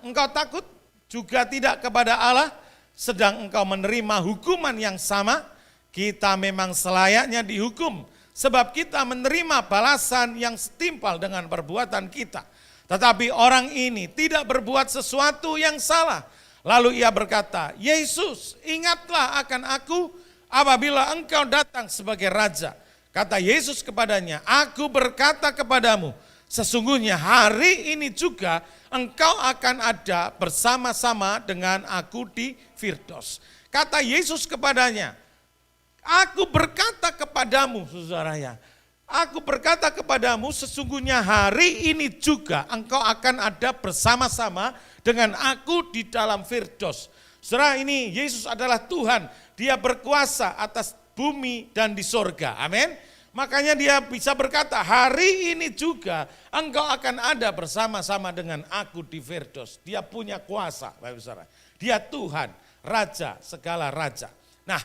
engkau takut juga tidak kepada Allah, sedang engkau menerima hukuman yang sama. Kita memang selayaknya dihukum, sebab kita menerima balasan yang setimpal dengan perbuatan kita. Tetapi orang ini tidak berbuat sesuatu yang salah. Lalu ia berkata, Yesus, ingatlah akan aku apabila engkau datang sebagai raja. Kata Yesus kepadanya, aku berkata kepadamu, sesungguhnya hari ini juga engkau akan ada bersama-sama dengan aku di Firdaus. Kata Yesus kepadanya, aku berkata kepadamu, saudara ya, aku berkata kepadamu, sesungguhnya hari ini juga engkau akan ada bersama-sama dengan aku di dalam Firdaus. Saudara, ini Yesus adalah Tuhan, dia berkuasa atas bumi dan di sorga, amin. Makanya dia bisa berkata, hari ini juga engkau akan ada bersama-sama dengan aku di Firdaus. Dia punya kuasa, Bapak saudara. Dia Tuhan, Raja, segala Raja. Nah,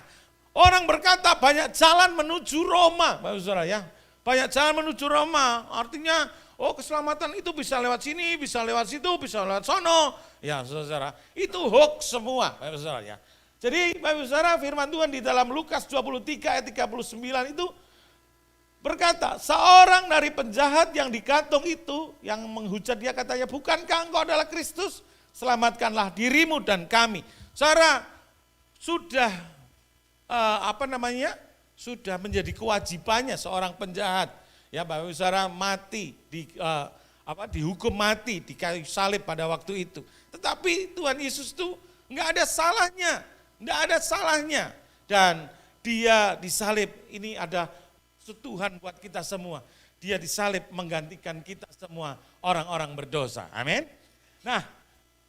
orang berkata banyak jalan menuju Roma, Bapak saudara ya. banyak jalan menuju Roma, artinya keselamatan itu bisa lewat sini, bisa lewat situ, bisa lewat sono. Ya saudara, itu hoax semua Bapak saudara ya. Jadi Bapak saudara, firman Tuhan di dalam Lukas 23 ayat 39 itu berkata, seorang dari penjahat yang digantung itu, yang menghujat dia katanya, bukankah engkau adalah Kristus? Selamatkanlah dirimu dan kami. Saudara, sudah sudah menjadi kewajibannya seorang penjahat, ya Bapak saudara, mati, dihukum mati di kayu salib pada waktu itu. Tetapi Tuhan Yesus itu enggak ada salahnya, dan dia disalib. Ini ada Tuhan buat kita semua. Dia disalib menggantikan kita semua orang-orang berdosa. Amin. Nah,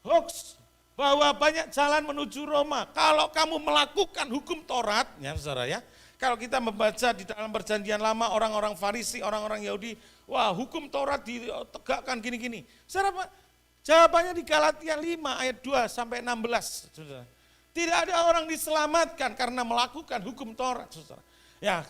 hoax bahwa banyak jalan menuju Roma. Kalau kamu melakukan hukum Taurat, ya saudara ya. Kalau kita membaca di dalam perjanjian lama, orang-orang Farisi, orang-orang Yahudi, wah hukum Taurat ditegakkan gini-gini. Saudara, jawabannya di Galatia 5 ayat 2 sampai 16. Saudara. Tidak ada orang diselamatkan karena melakukan hukum Taurat, saudara. Ya,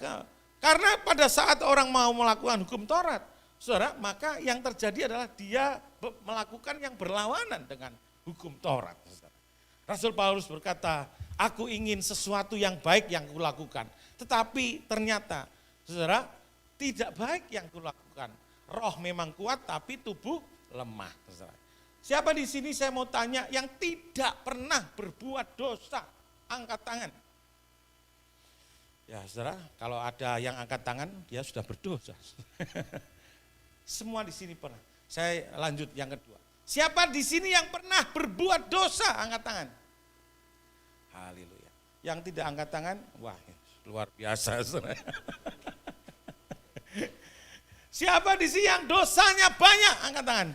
karena pada saat orang mau melakukan hukum Taurat, saudara, maka yang terjadi adalah dia melakukan yang berlawanan dengan hukum Taurat. Saudara. Rasul Paulus berkata, aku ingin sesuatu yang baik yang kulakukan, tetapi ternyata, saudara, tidak baik yang kulakukan. Roh memang kuat, tapi tubuh lemah. Saudara. Siapa di sini saya mau tanya yang tidak pernah berbuat dosa? Angkat tangan. Ya saudara, kalau ada yang angkat tangan, dia sudah berdosa. Semua di sini pernah. Saya lanjut yang kedua. Siapa di sini yang pernah berbuat dosa? Angkat tangan. Haleluya. Yang tidak angkat tangan, wah luar biasa. Saudara. Siapa di sini yang dosanya banyak? Angkat tangan.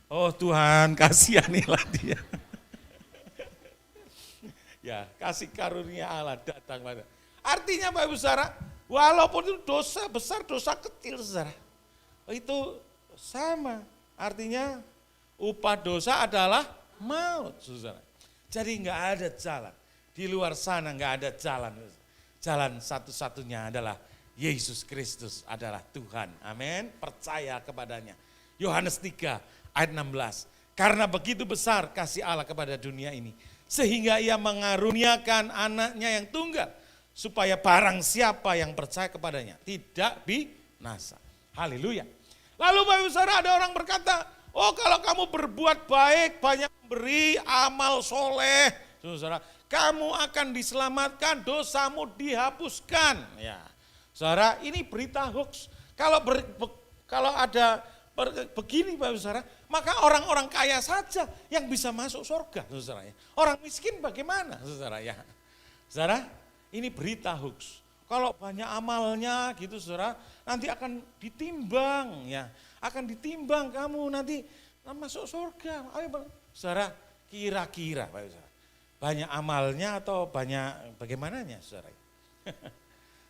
Oh Tuhan, kasihanilah dia. Ya, kasih karunia Allah datang pada. Artinya Bapak Ibu Saudara, walaupun itu dosa besar, dosa kecil saudara, itu sama. Artinya upah dosa adalah maut saudara. Jadi enggak ada jalan. Di luar sana enggak ada jalan. Jalan satu-satunya adalah Yesus Kristus adalah Tuhan. Amin. Percaya kepadanya. Yohanes 3 ayat 16. Karena begitu besar kasih Allah kepada dunia ini, sehingga ia mengaruniakan anaknya yang tunggal, supaya barang siapa yang percaya kepadanya tidak binasa. Haleluya. Lalu Bapak Ibu Saudara, ada orang berkata, oh kalau kamu berbuat baik, banyak memberi amal soleh, saudara, kamu akan diselamatkan, dosamu dihapuskan. Ya, saudara, ini berita hoax. Kalau ada begini Bapak Ibu Saudara, maka orang-orang kaya saja yang bisa masuk surga, saudara ya. Orang miskin bagaimana, saudara ya. Saudara, ini berita hoax. Kalau banyak amalnya gitu saudara, nanti akan ditimbang ya. Akan ditimbang kamu nanti masuk surga. Ayo saudara, kira-kira Pak saudara, banyak amalnya atau banyak bagaimananya saudara?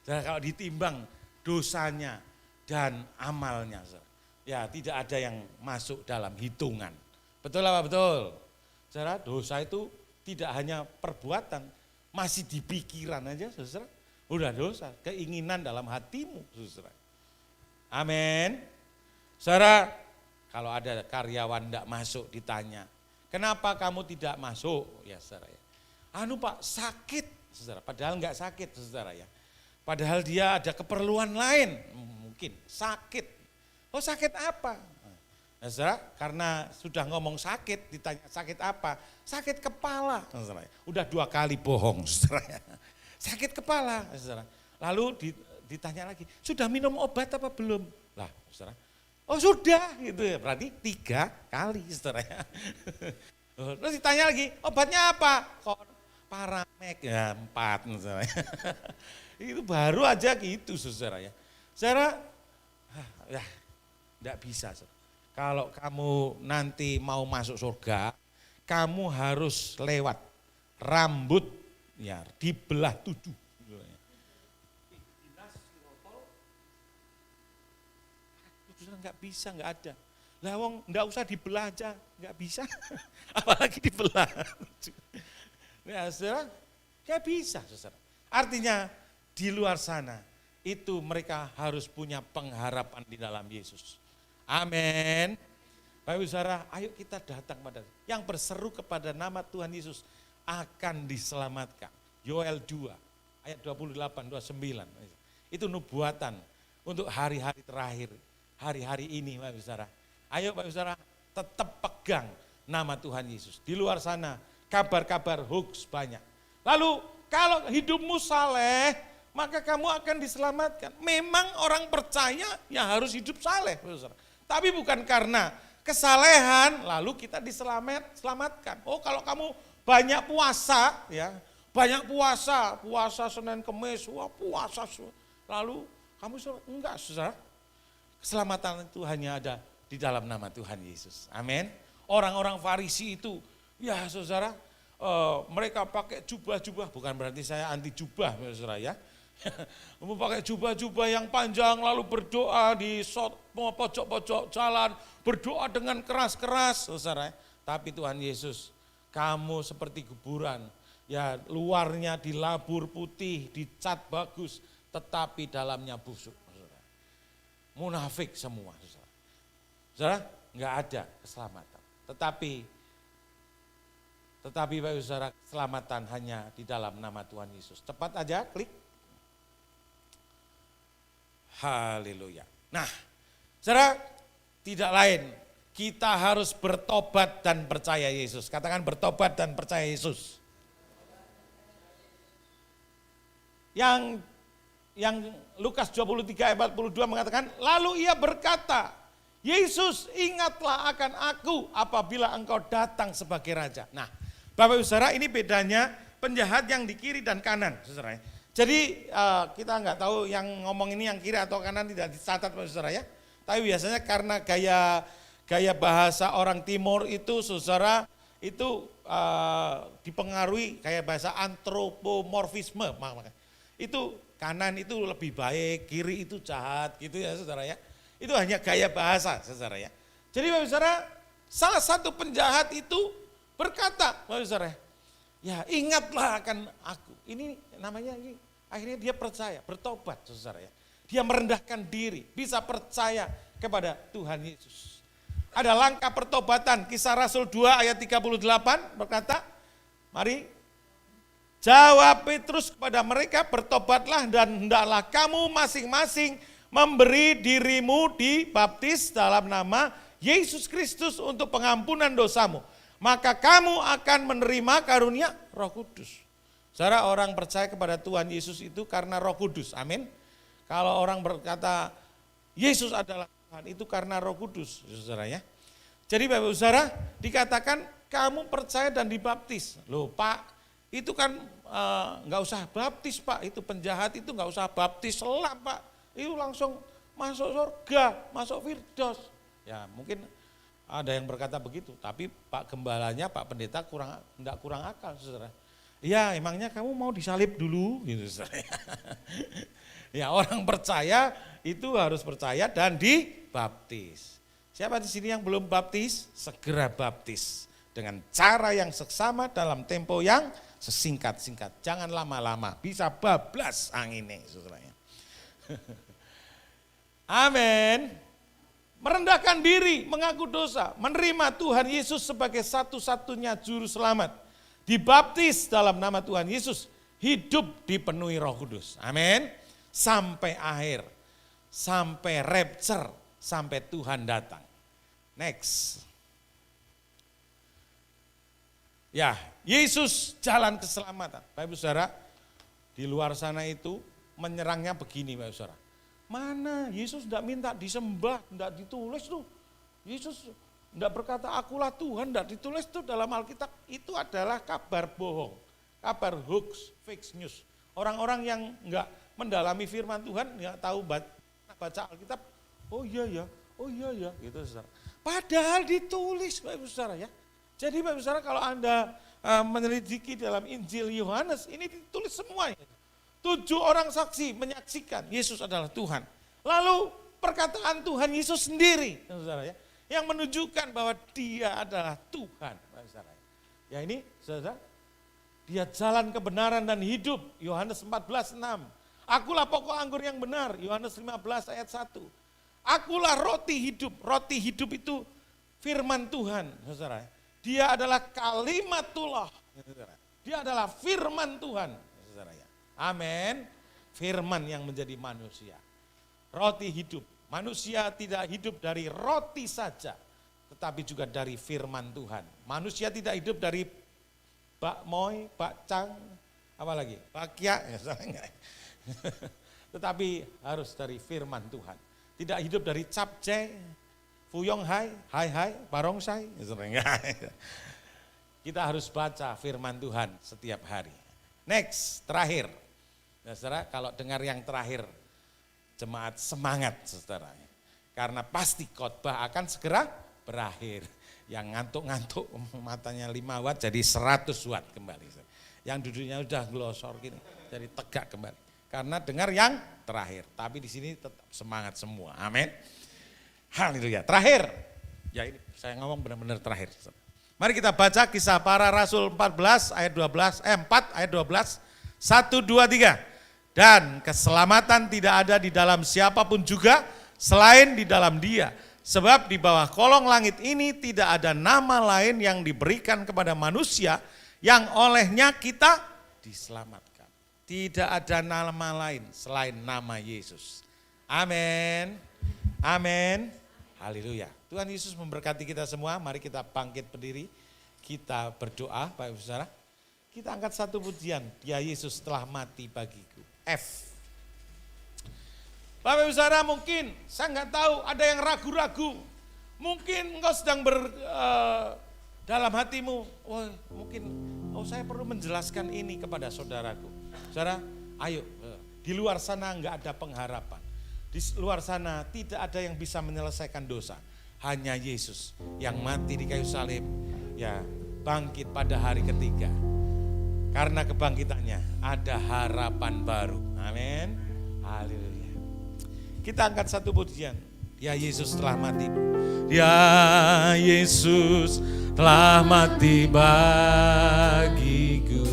Saudara, kalau ditimbang dosanya dan amalnya saudara, ya tidak ada yang masuk dalam hitungan. Betul apa betul? Saudara, dosa itu tidak hanya perbuatan, masih di pikiran aja saudara, udah dosa, keinginan dalam hatimu saudara. Amin. Saudara, kalau ada karyawan tidak masuk ditanya, kenapa kamu tidak masuk? Ya saudara ya. Anu Pak, sakit saudara, padahal enggak sakit saudara ya. Padahal dia ada keperluan lain, mungkin sakit. Oh sakit apa? Nah, saudara, karena sudah ngomong sakit, ditanya sakit apa? Sakit kepala. Saudara. Udah 2 kali bohong, saudara. Sakit kepala, saudara. Lalu ditanya lagi, sudah minum obat apa belum? Lah, saudara. Oh sudah, gitu ya. Berarti 3 kali, saudara. Terus ditanya lagi, obatnya apa? Paramek, ya 4, saudara. Itu baru aja gitu, saudara ya. Saudara, ya enggak bisa, saudara. Kalau kamu nanti mau masuk surga, kamu harus lewat rambut ya dibelah 7. Enggak bisa, enggak ada. Lah wong enggak usah dibelah aja, enggak bisa. Apalagi dibelah. Ya, saudara, enggak bisa, saudara. Artinya di luar sana itu mereka harus punya pengharapan di dalam Yesus. Amin. Bapak Ibu Saudara, ayo kita datang pada yang berseru kepada nama Tuhan Yesus akan diselamatkan. Yoel 2 ayat 28, 29. Itu nubuatan untuk hari-hari terakhir, hari-hari ini Bapak Ibu Saudara. Ayo Bapak Ibu Saudara, tetap pegang nama Tuhan Yesus. Di luar sana kabar-kabar hoax banyak. Lalu kalau hidupmu saleh, maka kamu akan diselamatkan. Memang orang percaya ya harus hidup saleh, Bapak Ibu Saudara. Tapi bukan karena kesalehan lalu kita diselamatkan. Oh, kalau kamu banyak puasa ya, banyak puasa Senin Kemis, wah puasa lalu kamu enggak, Saudara. Keselamatan itu hanya ada di dalam nama Tuhan Yesus. Amin. Orang-orang Farisi itu ya Saudara, mereka pakai jubah-jubah, bukan berarti saya anti jubah Saudara ya. Pakai jubah-jubah yang panjang lalu berdoa di pojok-pojok jalan, berdoa dengan keras-keras Saudara. Tapi Tuhan Yesus, kamu seperti kuburan, ya luarnya dilabur putih, dicat bagus, tetapi dalamnya busuk. Saudara. Munafik semua Saudara. Saudara, enggak ada keselamatan. Tetapi Bapak Saudara, keselamatan hanya di dalam nama Tuhan Yesus. Cepat aja klik. Haleluya. Nah, saudara, tidak lain, kita harus bertobat dan percaya Yesus. Katakan bertobat dan percaya Yesus. Yang Lukas 23 ayat 42 mengatakan, lalu ia berkata, Yesus ingatlah akan aku apabila engkau datang sebagai raja. Nah, Bapak Ibu Saudara, ini bedanya penjahat yang di kiri dan kanan, saudara. Jadi kita nggak tahu yang ngomong ini yang kiri atau kanan, tidak dicatat Bapak Saudara ya. Tapi biasanya karena gaya bahasa orang timur itu Saudara itu dipengaruhi kayak bahasa antropomorfisme. Itu kanan itu lebih baik, kiri itu jahat gitu ya Saudara ya. Itu hanya gaya bahasa Saudara ya. Jadi Bapak Saudara, salah satu penjahat itu berkata Bapak Saudara, ya ingatlah akan aku. Ini namanya ini. Akhirnya dia percaya, bertobat Saudara ya. Dia merendahkan diri, bisa percaya kepada Tuhan Yesus. Ada langkah pertobatan, Kisah Rasul 2 ayat 38 berkata, mari jawab Petrus kepada mereka, bertobatlah dan hendaklah kamu masing-masing memberi dirimu dibaptis dalam nama Yesus Kristus untuk pengampunan dosamu. Maka kamu akan menerima karunia Roh Kudus. Saudara, orang percaya kepada Tuhan Yesus itu karena Roh Kudus, amin. Kalau orang berkata Yesus adalah Tuhan, itu karena Roh Kudus, saudara ya. Jadi Bapak Saudara, dikatakan kamu percaya dan dibaptis. Loh Pak, itu kan nggak usah baptis Pak, itu penjahat itu nggak usah baptis selam Pak, itu langsung masuk surga, masuk Firdaus. Ya mungkin ada yang berkata begitu, tapi Pak Gembalanya, Pak Pendeta enggak kurang akal saudara. Ya emangnya kamu mau disalib dulu gitu saudara. Ya orang percaya itu harus percaya dan dibaptis. Siapa di sini yang belum baptis? Segera baptis dengan cara yang seksama dalam tempo yang sesingkat-singkat. Jangan lama-lama, bisa bablas anginnya saudaranya. Amin. Merendahkan diri, mengaku dosa, menerima Tuhan Yesus sebagai satu-satunya juru selamat. Dibaptis dalam nama Tuhan Yesus, hidup dipenuhi Roh Kudus. Amin. Sampai akhir, sampai rapture, sampai Tuhan datang. Next. Ya, Yesus jalan keselamatan. Bapak Ibu Saudara, di luar sana itu menyerangnya begini Bapak Ibu Saudara. Mana Yesus tidak minta disembah, tidak ditulis tuh. Yesus tidak berkata akulah Tuhan, tidak ditulis tuh dalam Alkitab. Itu adalah kabar bohong, kabar hoax, fake news. Orang-orang yang enggak mendalami firman Tuhan, enggak tahu baca Alkitab, oh iya ya, gitu saudara. Padahal ditulis Bapak Ibu Saudara ya. Jadi Bapak Ibu Saudara kalau Anda menyelidiki dalam Injil Yohanes, ini ditulis semuanya. 7 orang saksi menyaksikan Yesus adalah Tuhan. Lalu perkataan Tuhan Yesus sendiri, saudara ya, yang menunjukkan bahwa dia adalah Tuhan. Ya ini saudara, dia jalan kebenaran dan hidup, Yohanes 14:6. Akulah pokok anggur yang benar, Yohanes 15 ayat 1. Akulah roti hidup. Roti hidup itu firman Tuhan, saudara. Dia adalah kalimatullah, saudara. Dia adalah firman Tuhan, saudara. Amin. Firman yang menjadi manusia. Roti hidup. Manusia tidak hidup dari roti saja, tetapi juga dari firman Tuhan. Manusia tidak hidup dari bakmoy, bakcang, apa lagi? Bakya, tetapi harus dari firman Tuhan. Tidak hidup dari capcay, fuyong hai, barongsai. Kita harus baca firman Tuhan setiap hari. Next, terakhir. Nah, saudara, kalau dengar yang terakhir, jemaat semangat, saudara. Karena pasti khotbah akan segera berakhir. Yang ngantuk-ngantuk matanya 5 watt jadi 100 watt kembali. Yang duduknya udah glosor gini, jadi tegak kembali. Karena dengar yang terakhir, tapi di sini tetap semangat semua. Amin. Haleluya. Terakhir. Ya ini saya ngomong benar-benar terakhir. Mari kita baca Kisah Para Rasul 14 ayat 12, 4 ayat 12. 1 2 3. Dan keselamatan tidak ada di dalam siapapun juga selain di dalam Dia. Sebab di bawah kolong langit ini tidak ada nama lain yang diberikan kepada manusia yang olehnya kita diselamatkan. Tidak ada nama lain selain nama Yesus. Amin. Amin. Haleluya. Tuhan Yesus memberkati kita semua. Mari kita bangkit berdiri. Kita berdoa, Bapak Ibu Saudara. Kita angkat satu pujian. Dia Yesus telah mati bagiku. F. Bapak Ibu Saudara, mungkin saya nggak tahu, ada yang ragu-ragu. Mungkin engkau sedang dalam hatimu, mungkin saya perlu menjelaskan ini kepada saudaraku. Saudara, ayo, di luar sana enggak ada pengharapan. Di luar sana tidak ada yang bisa menyelesaikan dosa. Hanya Yesus yang mati di kayu salib, ya bangkit pada hari ketiga. Karena kebangkitannya ada harapan baru. Amin. Haleluya. Kita angkat satu pujian. Ya Yesus telah mati. Ya Yesus telah mati bagiku.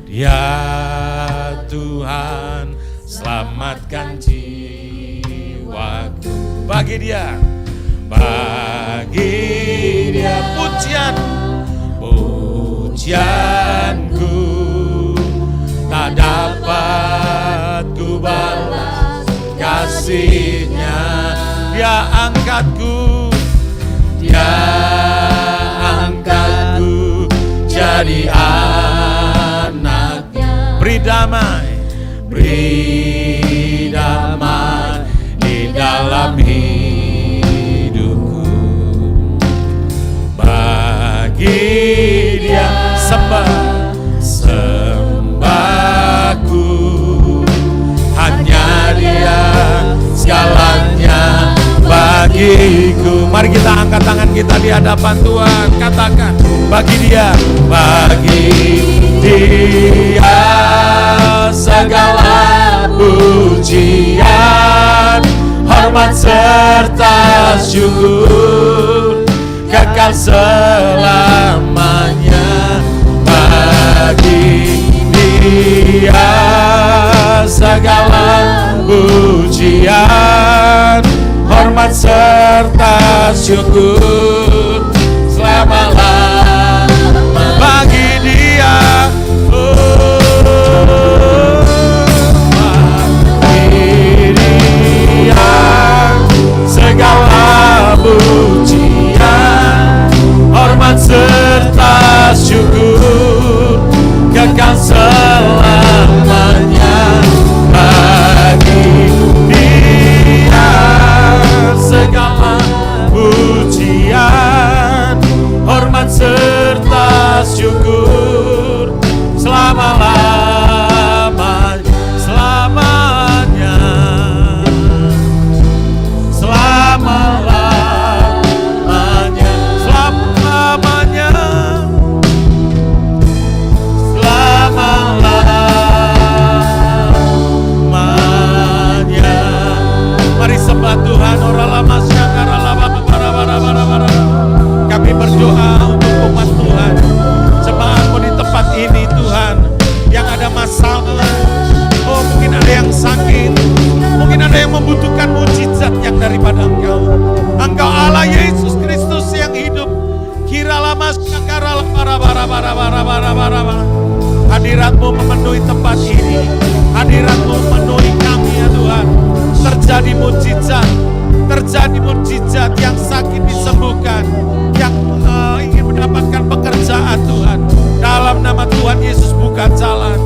Ya Tuhan, selamatkan jiwaku. Bagi dia pujianku tak dapat ku balas kasihnya. Dia angkatku jadi anaknya. Beri damai di dalam hidupku. Bagi dia sembahku, hanya dia segalanya bagiku. Mari kita angkat tangan kita di hadapan Tuhan. Katakan, bagi dia segala pujian, hormat serta syukur, kekal selamanya. Bagi dia segala pujian, hormat serta syukur, selama-lamanya. Bagi dia, segala pujian, hormat serta syukur, kekal selamanya. Bagi dia segala pujian, Hadirat-Mu memenuhi tempat ini. Hadirat-Mu memenuhi kami ya Tuhan. Terjadi mujizat yang sakit disembuhkan, yang ingin mendapatkan pekerjaan Tuhan. Dalam nama Tuhan Yesus buka jalan.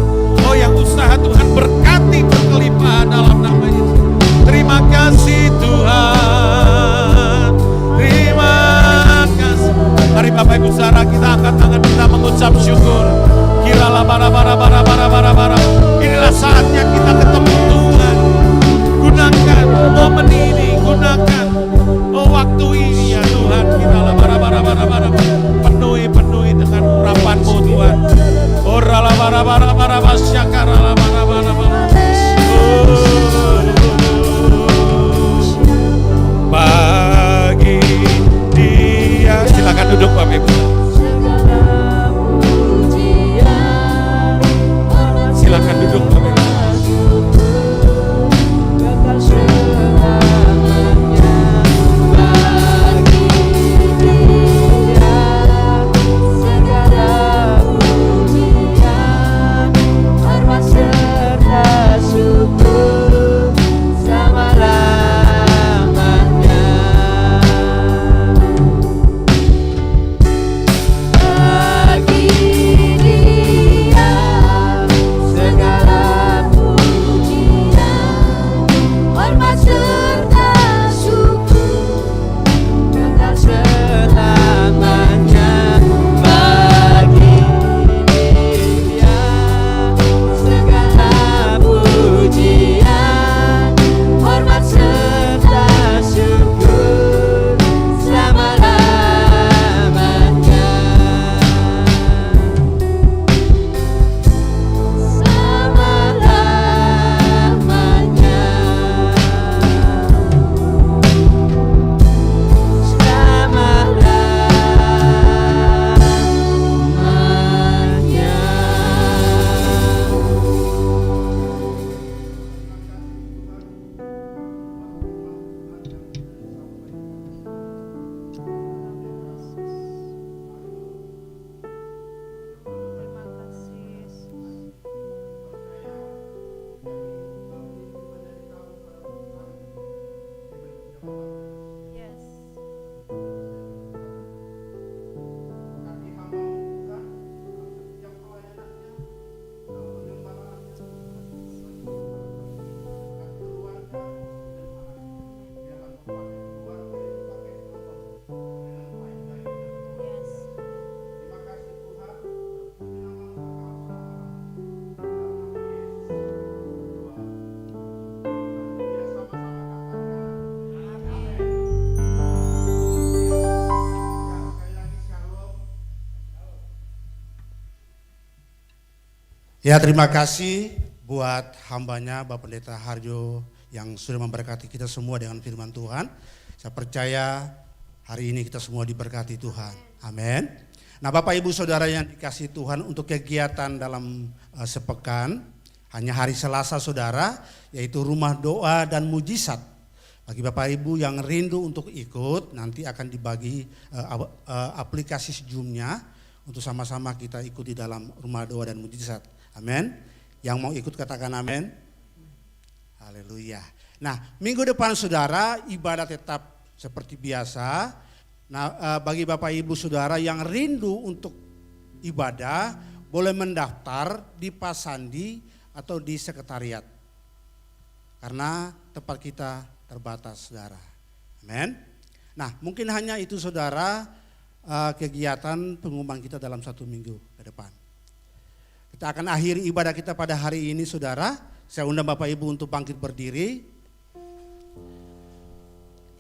Oh, yang usaha Tuhan berkati berkelimpahan dalam nama Yesus. Terima kasih Tuhan. Terima kasih. Mari Bapak Ibu Saudara kita angkat tangan, kita mengucap syukur. Kiralah bara. Inilah saatnya kita ketemu Tuhan. Gunakan momen ini, gunakan waktu ini ya Tuhan. Kiralah bara. Penuhi dengan urapan-Mu Tuhan. Orala bara syakaralah bara. Bagi Dia. Silakan duduk Bapak Ibu. Silakan duduk Bapak Ibu. Ya, terima kasih buat hambanya Bapak Pendeta Harjo yang sudah memberkati kita semua dengan firman Tuhan. Saya percaya hari ini kita semua diberkati Tuhan. Amin. Nah, Bapak Ibu Saudara yang dikasihi Tuhan, untuk kegiatan dalam sepekan hanya hari Selasa Saudara, yaitu rumah doa dan mujizat. Bagi Bapak Ibu yang rindu untuk ikut, nanti akan dibagi aplikasi Zoom-nya untuk sama-sama kita ikuti dalam rumah doa dan mujizat. Amin. Yang mau ikut katakan amin. Haleluya. Nah, minggu depan Saudara ibadah tetap seperti biasa. Nah, bagi Bapak Ibu Saudara yang rindu untuk ibadah, boleh mendaftar di Pasandi atau di sekretariat. Karena tempat kita terbatas Saudara. Amin. Nah, mungkin hanya itu Saudara kegiatan pengumuman kita dalam 1 minggu ke depan. Kita akan akhiri ibadah kita pada hari ini Saudara. Saya undang Bapak Ibu untuk bangkit berdiri.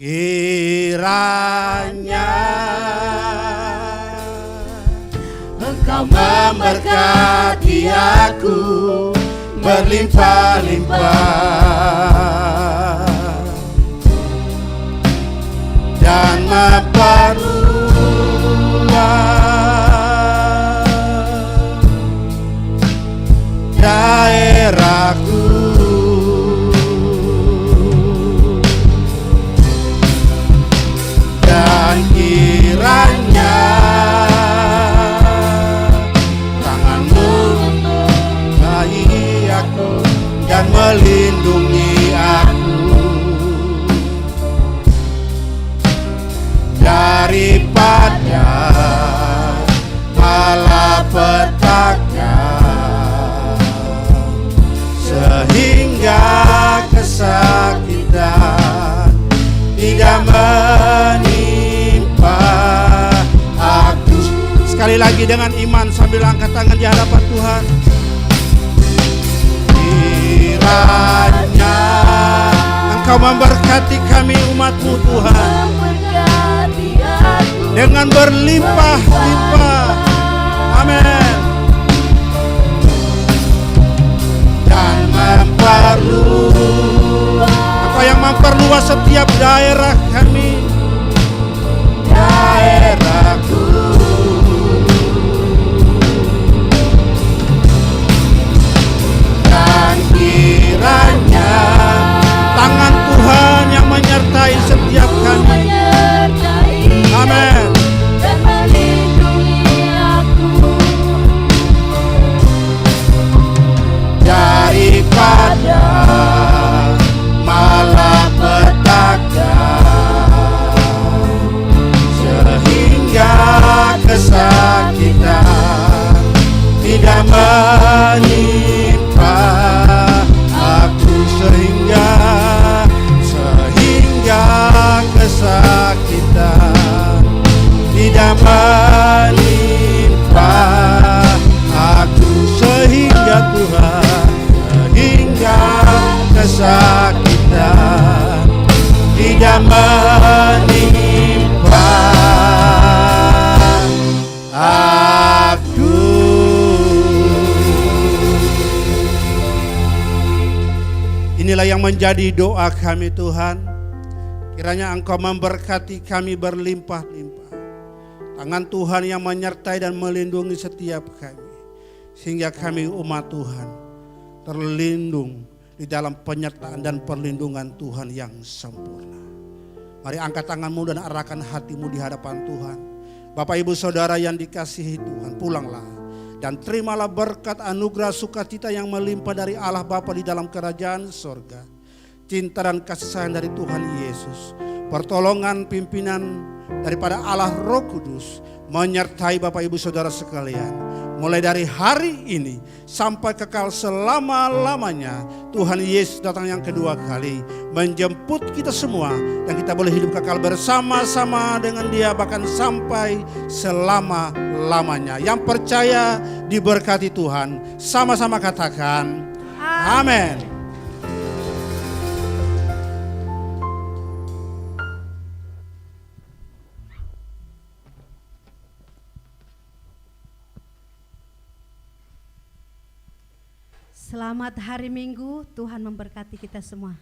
Kiranya Engkau memberkati aku berlimpah-limpah dan memperluas daerahku, dan kiranya tangan melindungi aku daripada malapetaka, sehingga kesakitan tidak menimpa aku. Sekali lagi dengan iman sambil angkat tangan di hadapan Tuhan. Kiranya Engkau memberkati kami umat-Mu Tuhan dengan berlimpah-limpah. Amin. Dan Engkau yang memperluas setiap daerah kami, daerahku. Dan kiranya tangan Tuhan yang menyertai setiap kami. Amin. Dan melindungi aku daripada malapetaka, sehingga kesakitan tidak menimpa aku, sehingga kesakitan tidak menimpa aku, sehingga Tuhan, sehingga kesakitan tidak menimpa aku. Inilah yang menjadi doa kami Tuhan. Kiranya Engkau memberkati kami berlimpah-limpah. Tangan Tuhan yang menyertai dan melindungi setiap kami, sehingga kami umat Tuhan terlindung di dalam penyertaan dan perlindungan Tuhan yang sempurna. Mari angkat tanganmu dan arahkan hatimu di hadapan Tuhan. Bapak Ibu Saudara yang dikasihi Tuhan, pulanglah dan terimalah berkat anugerah sukacita yang melimpah dari Allah Bapa di dalam kerajaan sorga. Cinta dan kasih sayang dari Tuhan Yesus, pertolongan pimpinan daripada Allah Roh Kudus menyertai Bapak Ibu Saudara sekalian. Mulai dari hari ini sampai kekal selama-lamanya. Tuhan Yesus datang yang kedua kali menjemput kita semua, dan kita boleh hidup kekal bersama-sama dengan Dia bahkan sampai selama-lamanya. Yang percaya diberkati Tuhan, sama-sama katakan amin. Selamat hari Minggu, Tuhan memberkati kita semua.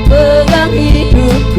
Pegang hidup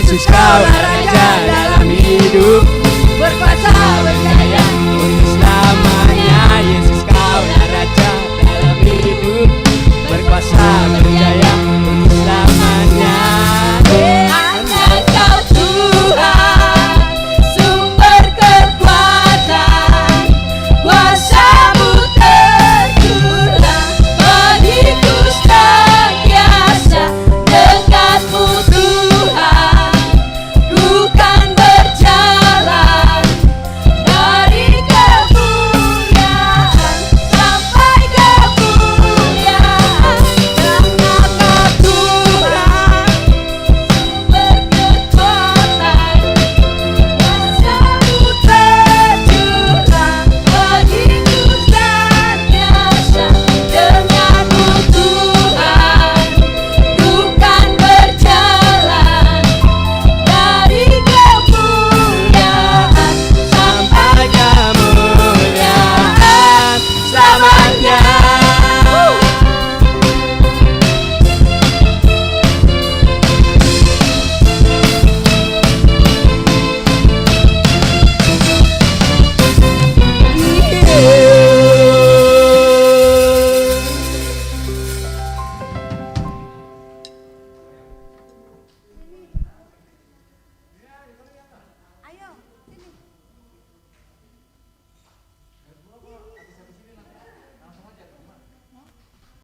Yesus, Kau Raja dalam hidup, berkuasa berjaya